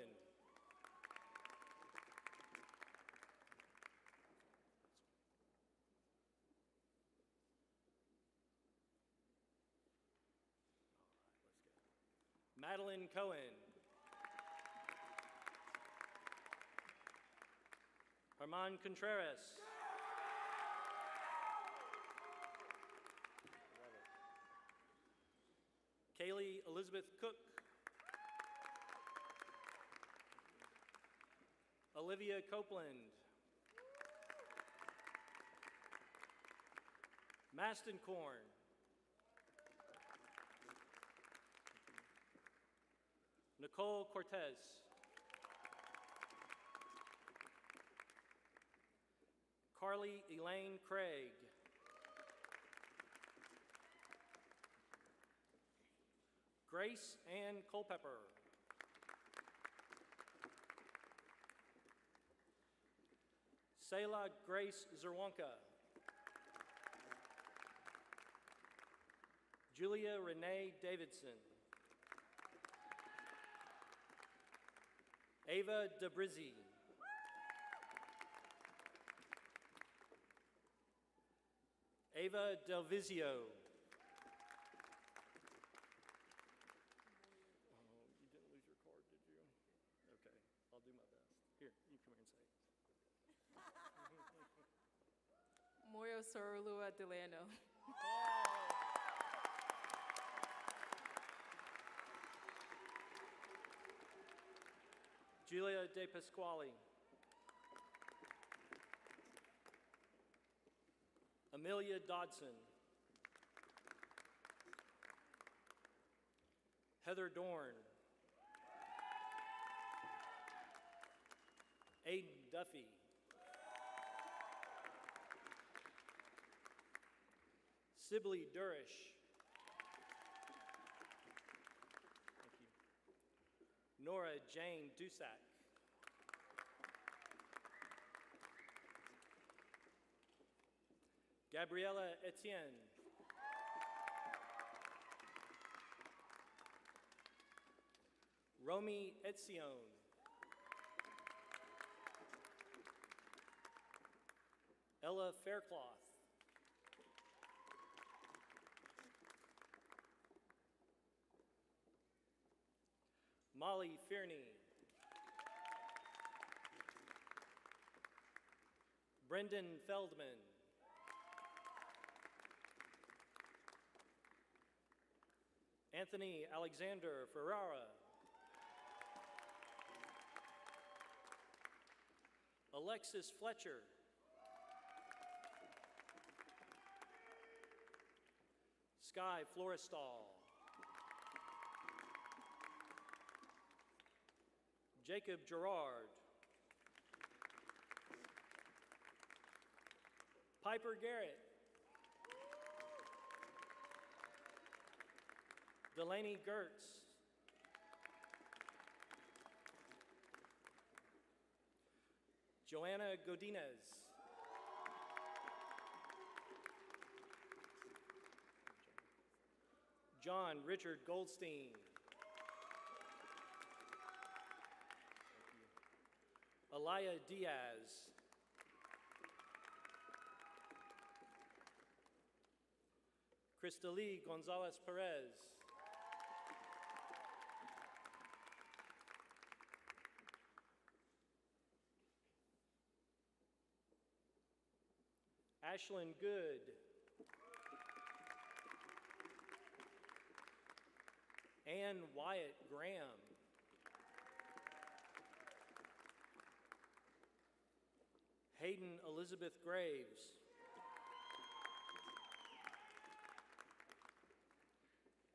Madeline Cohen. Herman Contreras. Kaylee Elizabeth Cook. Olivia Copeland. Maston Corn. Nicole Cortez. Carly Elaine Craig. Grace Ann Culpepper. Selah Grace Zerwanka. Julia Renee Davidson. Ava DeBrizzi. Ava Delvizio. You didn't lose your card, did you? Okay, I'll do my best. Here, you come here and say it. Moyo Sorolua Delano. Julia De Pasquale. Amelia Dodson. Heather Dorn. Aiden Duffy. Sibley Durish. Thank you. Nora Jane Dusack. Gabriella Etienne. Romy Etzion. Ella Faircloth. Molly Fearney. Brendan Feldman. Anthony Alexander Ferrara. Alexis Fletcher. Sky Florestal. Jacob Gerard. Piper Garrett. Delaney Gertz. Joanna Godinez. John Richard Goldstein. Alaya Diaz. Cristali Gonzalez Perez. Ashlyn Good. Ann Wyatt Graham. Hayden Elizabeth Graves.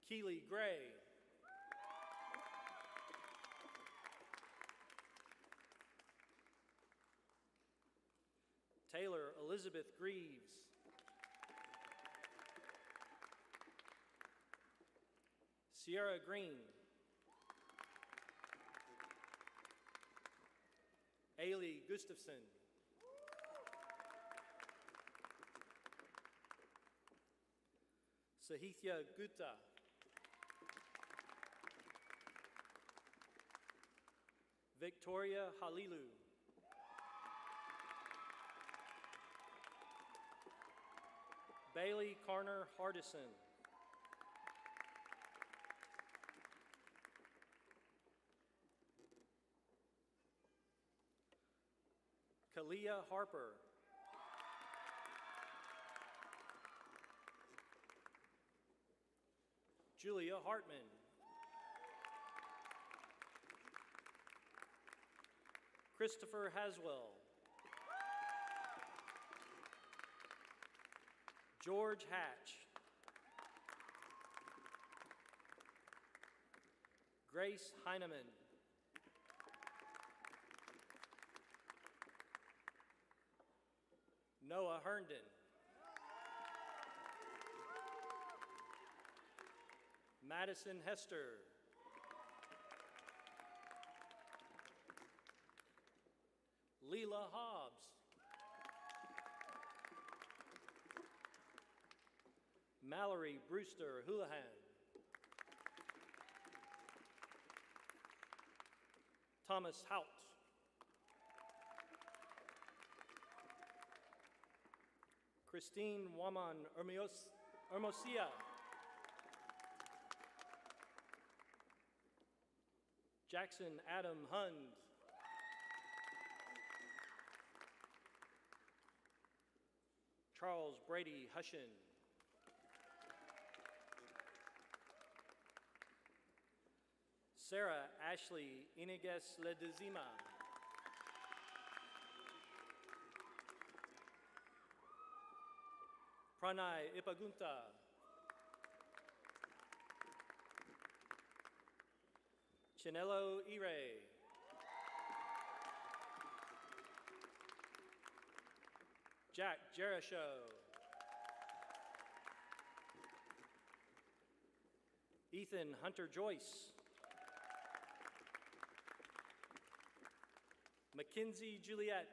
Keely Gray. Taylor Elizabeth Greaves. Sierra Green. Ailey Gustafson. Sahithya Gupta. Victoria Halilu. Bailey Carner Hardison. Kalia Harper. Julia Hartman. Christopher Haswell. George Hatch. Grace Heineman. Noah Herndon. Madison Hester. Leela Hobbs. Mallory Brewster Houlihan. Thomas Hout. Christine Waman Hermosia. Jackson Adam Hund. Charles Brady Hushin. Sarah Ashley Iniguez Ledezima. Pranay Ipagunta. Chinelo Ire. Jack Jericho. Ethan Hunter Joyce. Mackenzie Juliet.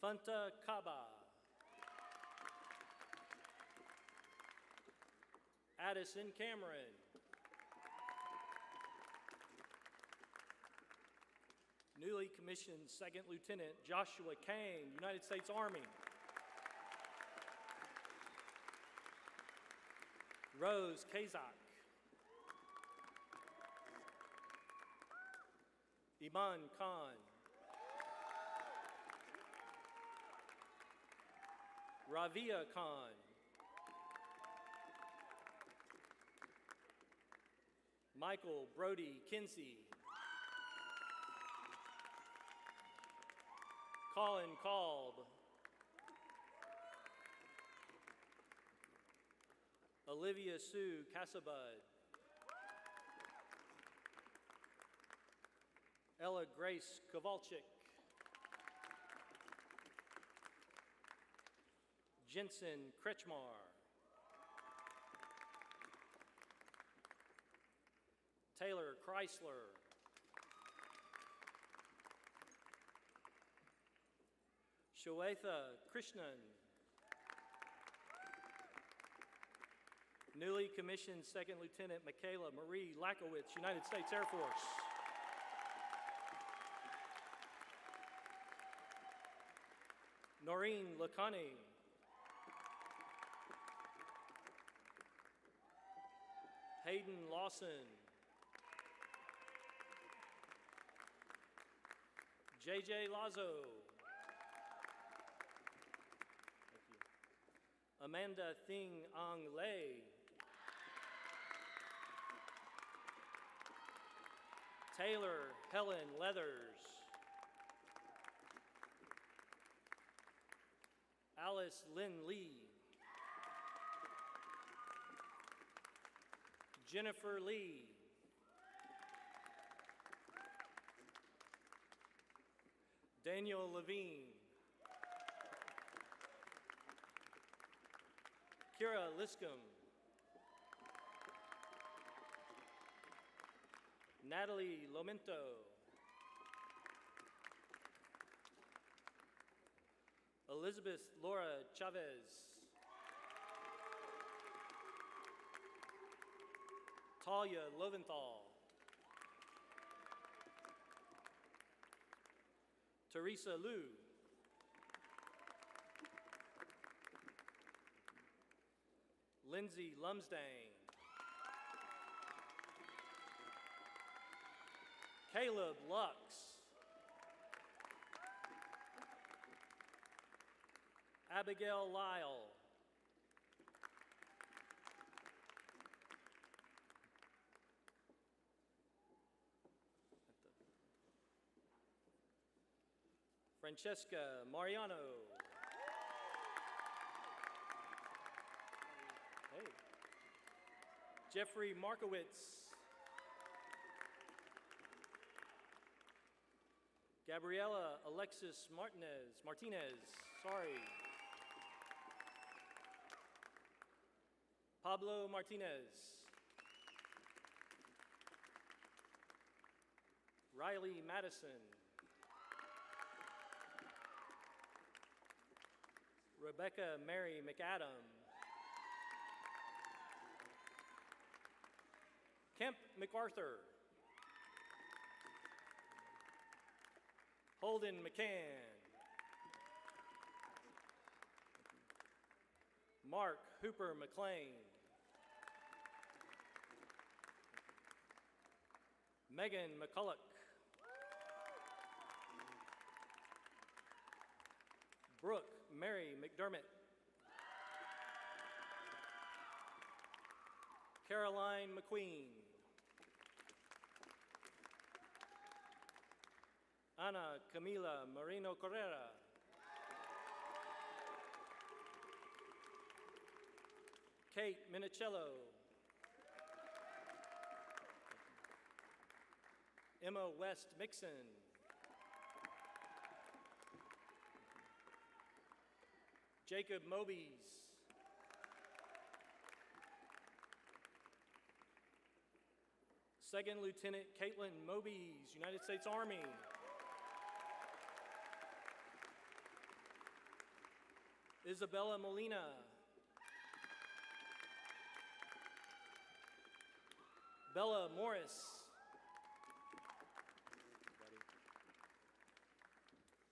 Funta Kaba. Addison Cameron. Newly commissioned Second Lieutenant Joshua Kane, United States Army. Rose Kazak. Iman Khan. Ravia Khan. Michael Brody Kinsey. Colin Kalb. Olivia Sue Casabud. Ella Grace Kowalczyk. Jensen Kretschmar. Taylor Chrysler. Shwetha Krishnan. Newly commissioned Second Lieutenant Michaela Marie Lakowitz, United States Air Force. Noreen Lakhani. Hayden Lawson. JJ Lazo. Thank you. Amanda Thing Ang Lei. Taylor Helen Leathers. Alice Lynn Lee. Jennifer Lee. Daniel Levine. Kira Liscombe. Natalie Lomento. Elizabeth Laura Chavez. Talia Loventhal. Teresa Liu. Lindsay Lumsdang. Caleb Lux. Abigail Lyle. Francesca Mariano. Hey. Jeffrey Markowitz. Gabriela Alexis Martinez, sorry. Pablo Martinez. Riley Madison. Rebecca Mary McAdam. Kemp MacArthur. Holden McCann. Mark Hooper McLean. Megan McCulloch. Brooke Mary McDermott. Caroline McQueen. Ana Camila Marino Correra. Kate Minicello. Emma West Mixon. Jacob Mobies. Second Lieutenant Caitlin Mobies, United States Army. Isabella Molina. Bella Morris.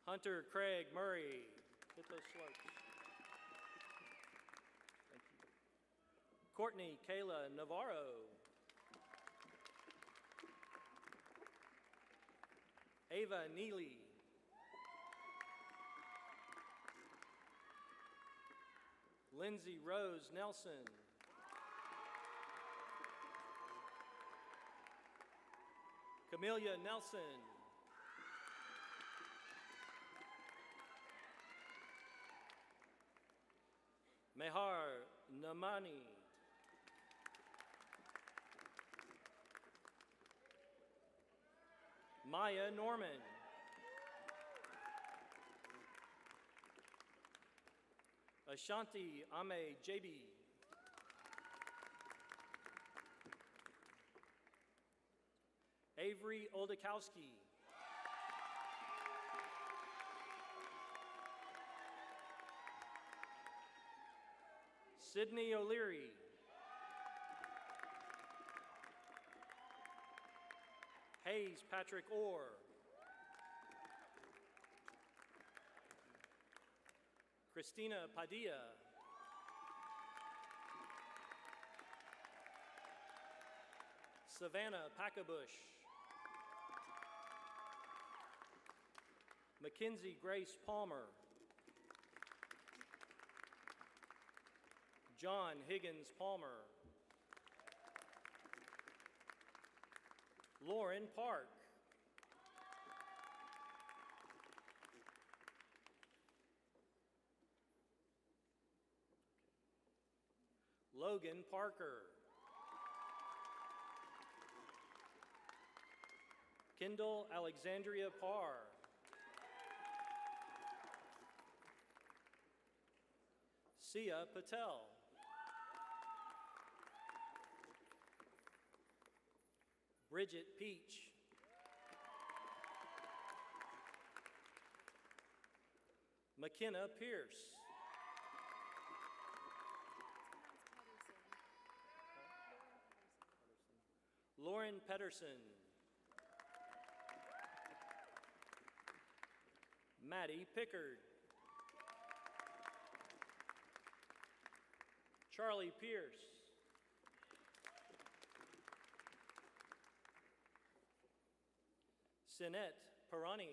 Hunter Craig Murray. Hit those slopes. Thank you. Courtney Kayla Navarro. Ava Neely. Lindsay Rose Nelson. Camelia Nelson. Mehar Namani. Maya Norman. Ashanti Ame JB. Avery Oldakowski. Sydney O'Leary. Hayes Patrick Orr. Christina Padilla. Savannah Packabush. Mackenzie Grace Palmer. John Higgins Palmer. Lauren Park. Logan Parker. Kendall Alexandria Parr. Sia Patel. Bridget Peach. McKenna Pierce. Lauren Pedersen. Maddie Pickard. Charlie Pierce. Sinette Parani.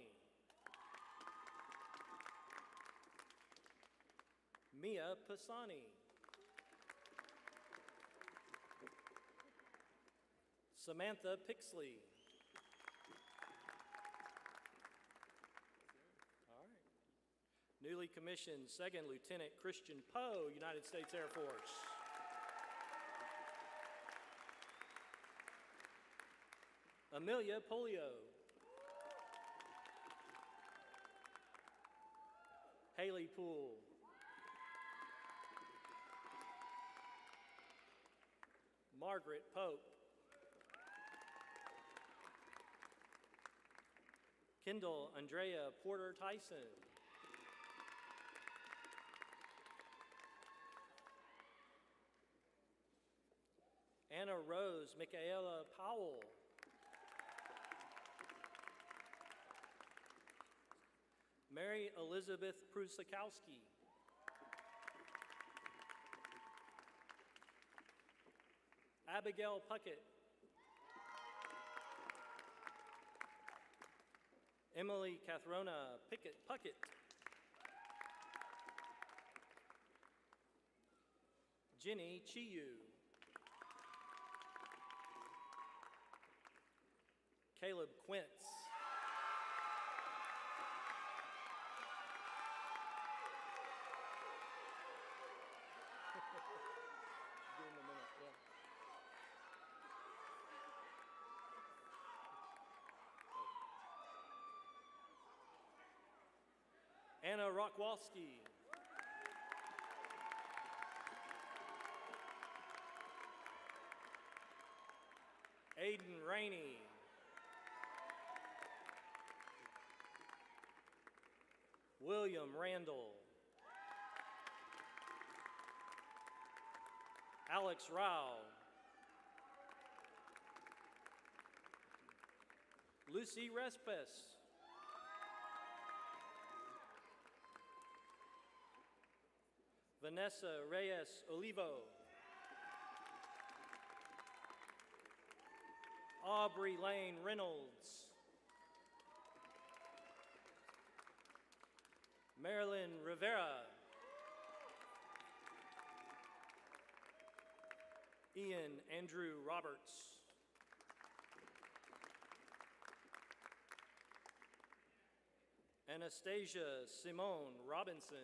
Mia Pisani. Samantha Pixley. All right. Newly commissioned Second Lieutenant Christian Poe, United States Air Force. Amelia Polio. Haley Poole. Margaret Pope. Kendall Andrea Porter Tyson. Anna Rose Michaela Powell. Mary Elizabeth Prusakowski. Abigail Puckett. Emily Cathrona Puckett. Jenny Chiyu. Caleb Quintz. Give him a minute, yeah. Anna Rockwalski. Aiden Rainey. William Randall. Alex Rao. Lucy Respes. Vanessa Reyes Olivo. Aubrey Lane Reynolds. Marilyn Rivera. Ian Andrew Roberts. Anastasia Simone Robinson.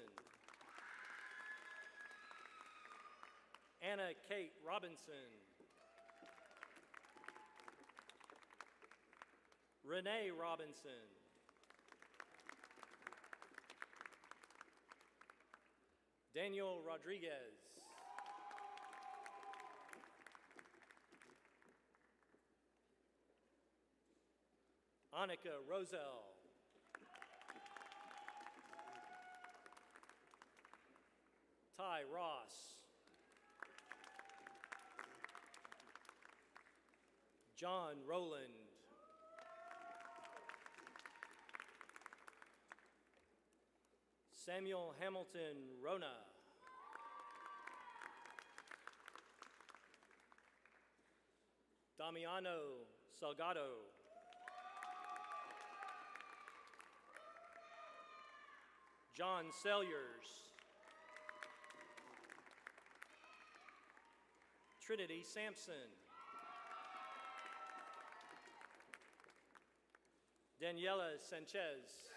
Anna Kate Robinson. Renee Robinson. Daniel Rodriguez. Annika Roselle. Ty Ross. John Rowland. Samuel Hamilton Rona. Damiano Salgado. John Salyers. Trinity Sampson. Daniela Sanchez.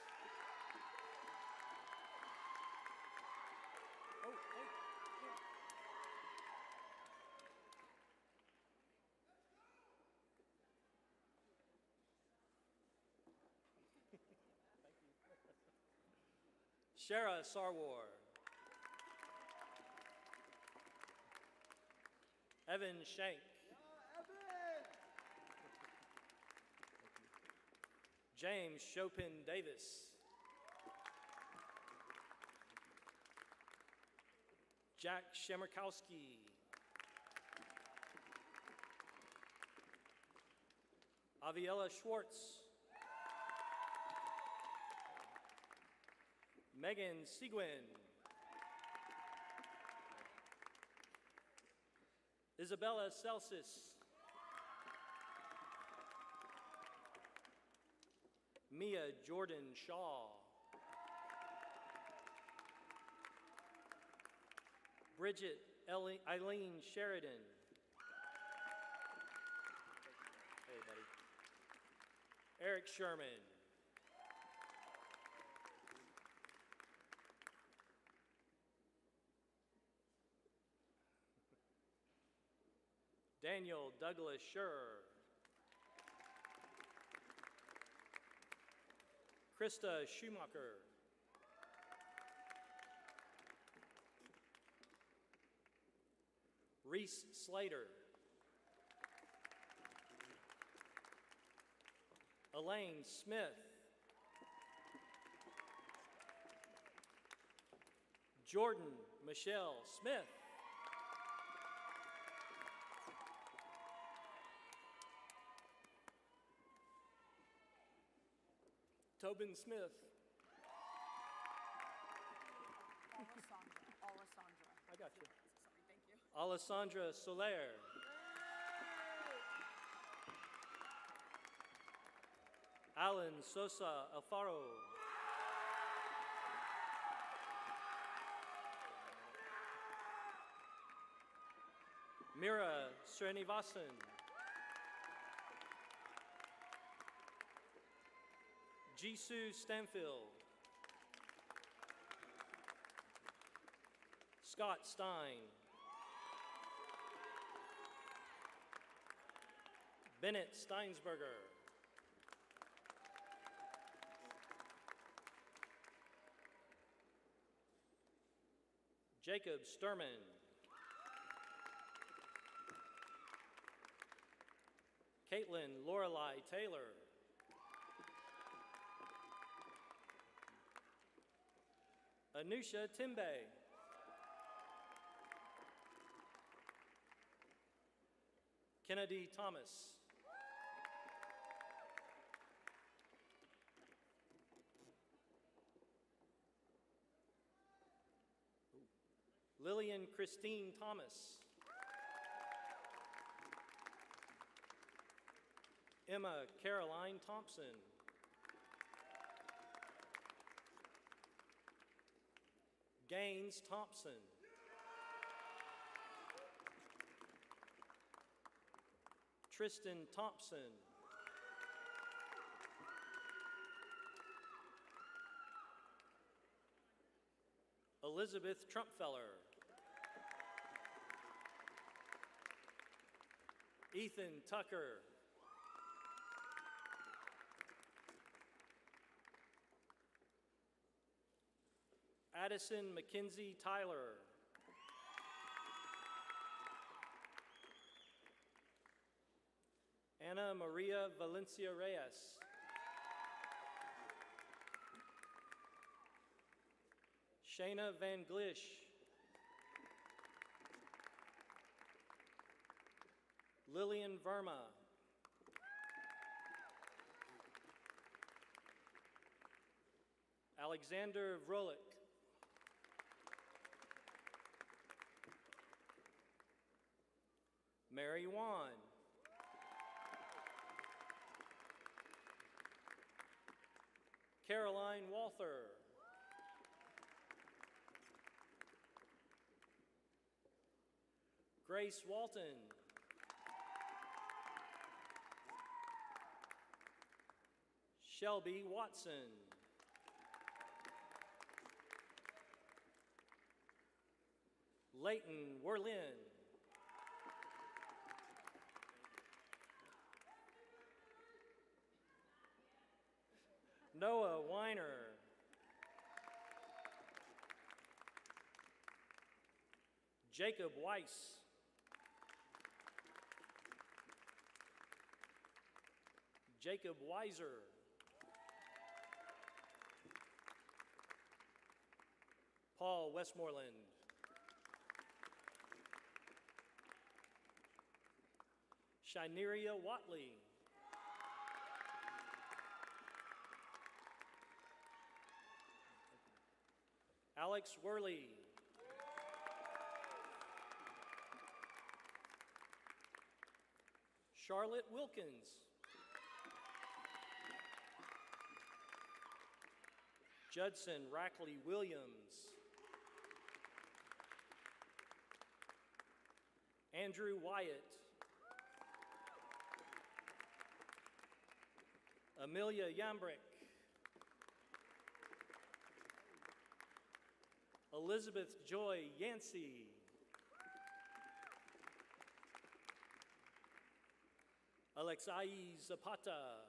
Shara Sarwar. Evan Shank. James Chopin Davis. Jack Shemerkowski. Aviela Schwartz. Megan Seguin. Isabella Celsus. Mia Jordan Shaw. Bridget Eileen Sheridan. Hey, buddy. Eric Sherman. Daniel Douglas Schur. Krista Schumacher. Reese Slater. Elaine Smith. Jordan Michelle Smith. Tobin Smith. Alessandra. I got you. Sorry, thank you. Alessandra Soler. Alan Sosa Alfaro. Mira Srinivasan. Jisoo Stanfield. Scott Stein. Bennett Steinsberger. Jacob Sturman. Caitlin Lorelei Taylor. Anusha Timbe. Kennedy Thomas. Lillian Christine Thomas. Emma Caroline Thompson. Gaines Thompson. Tristan Thompson. Elizabeth Trumpfeller. Ethan Tucker. Addison Mackenzie Tyler. Anna Maria Valencia Reyes. Shayna Van Glish. Lillian Verma. Alexander Vrolik. Mary Wan. Caroline Walther. Grace Walton. Shelby Watson. Leighton Werlin. Noah Weiner. Jacob Weiss. Jacob Weiser. Paul Westmoreland. Shineria Watley. Alex Worley. Charlotte Wilkins. Judson Rackley Williams. Andrew Wyatt. Amelia Yambrick. Elizabeth Joy Yancey. Alexai Zapata.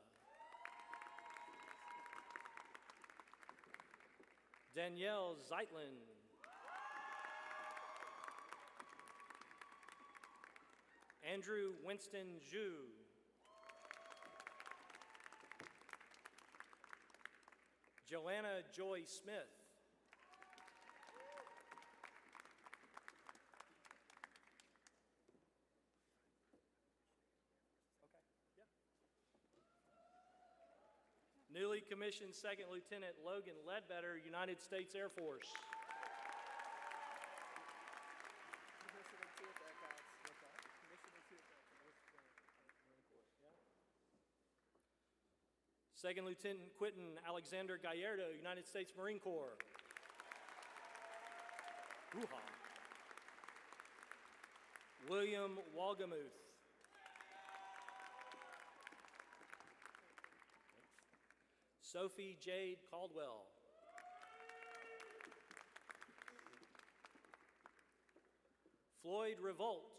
Danielle Zeitlin. Andrew Winston Zhu. Joanna Joy Smith. Newly commissioned Second Lieutenant Logan Ledbetter, United States Air Force. Second Lieutenant Quentin Alexander Gallardo, United States Marine Corps. Hoo-ha. William Walgamuth. Sophie Jade Caldwell. Floyd Revolt.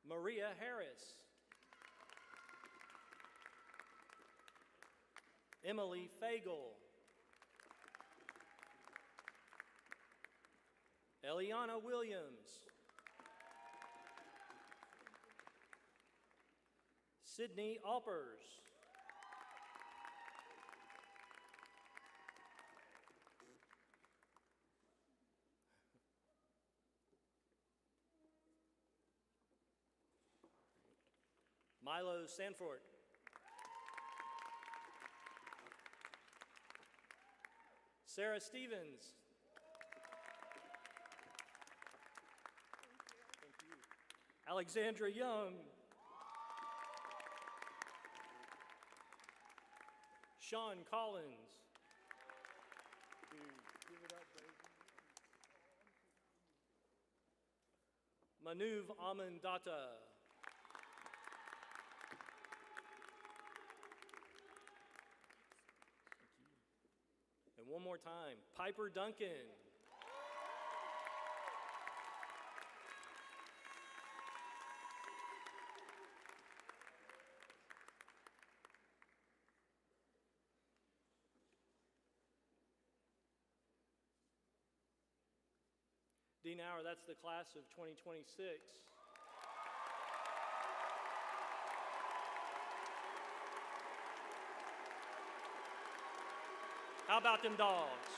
Maria Harris. Emily Fagel. Eliana Williams. Sydney Alpers. Milo Sanford. Sarah Stevens. Thank you. Alexandra Young. Sean Collins. Manuv Amandata. And one more time, Piper Duncan. Dean Hour, that's the class of 2026. How about them dogs?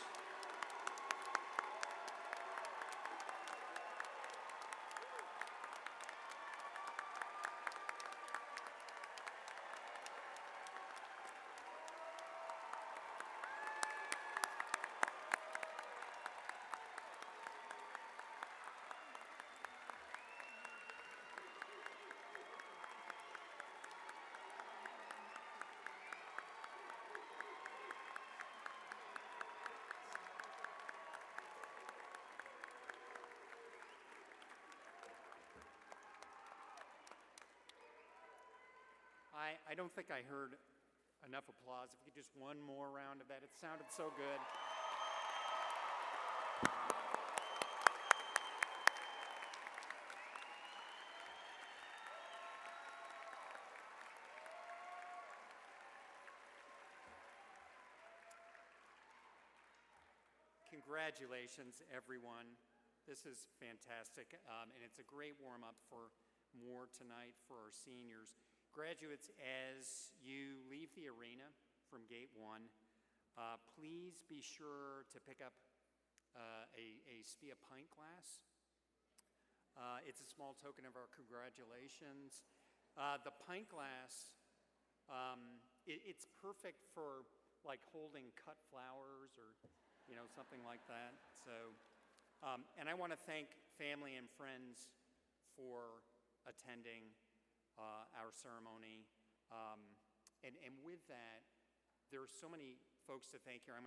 I don't think I heard enough applause. If we could just one more round of that. It sounded so good. Congratulations, everyone. This is fantastic, and it's a great warm-up for more tonight for our seniors. Graduates, as you leave the arena from Gate 1, please be sure to pick up a SPIA pint glass. It's a small token of our congratulations. The pint glass, it's perfect for like holding cut flowers or something like that. So, and I want to thank family and friends for attending our ceremony. And with that, there are so many folks to thank here. I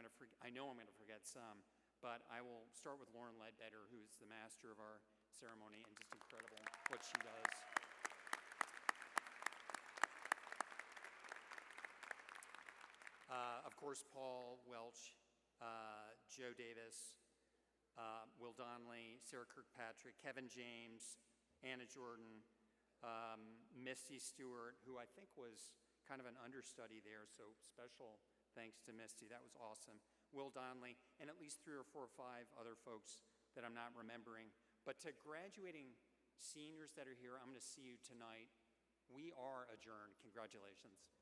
know I'm going to forget some, but I will start with Lauren Ledbetter, who's the master of our ceremony, and just incredible what she does. Of course, Paul Welch, Joe Davis, Will Donnelly, Sarah Kirkpatrick, Kevin James, Anna Jordan, Misty Stewart, who I think was kind of an understudy there, so special thanks to Misty. That was awesome. Will Donnelly, and at least 3 or 4 or 5 other folks that I'm not remembering. But to graduating seniors that are here, I'm going to see you tonight. We are adjourned. Congratulations.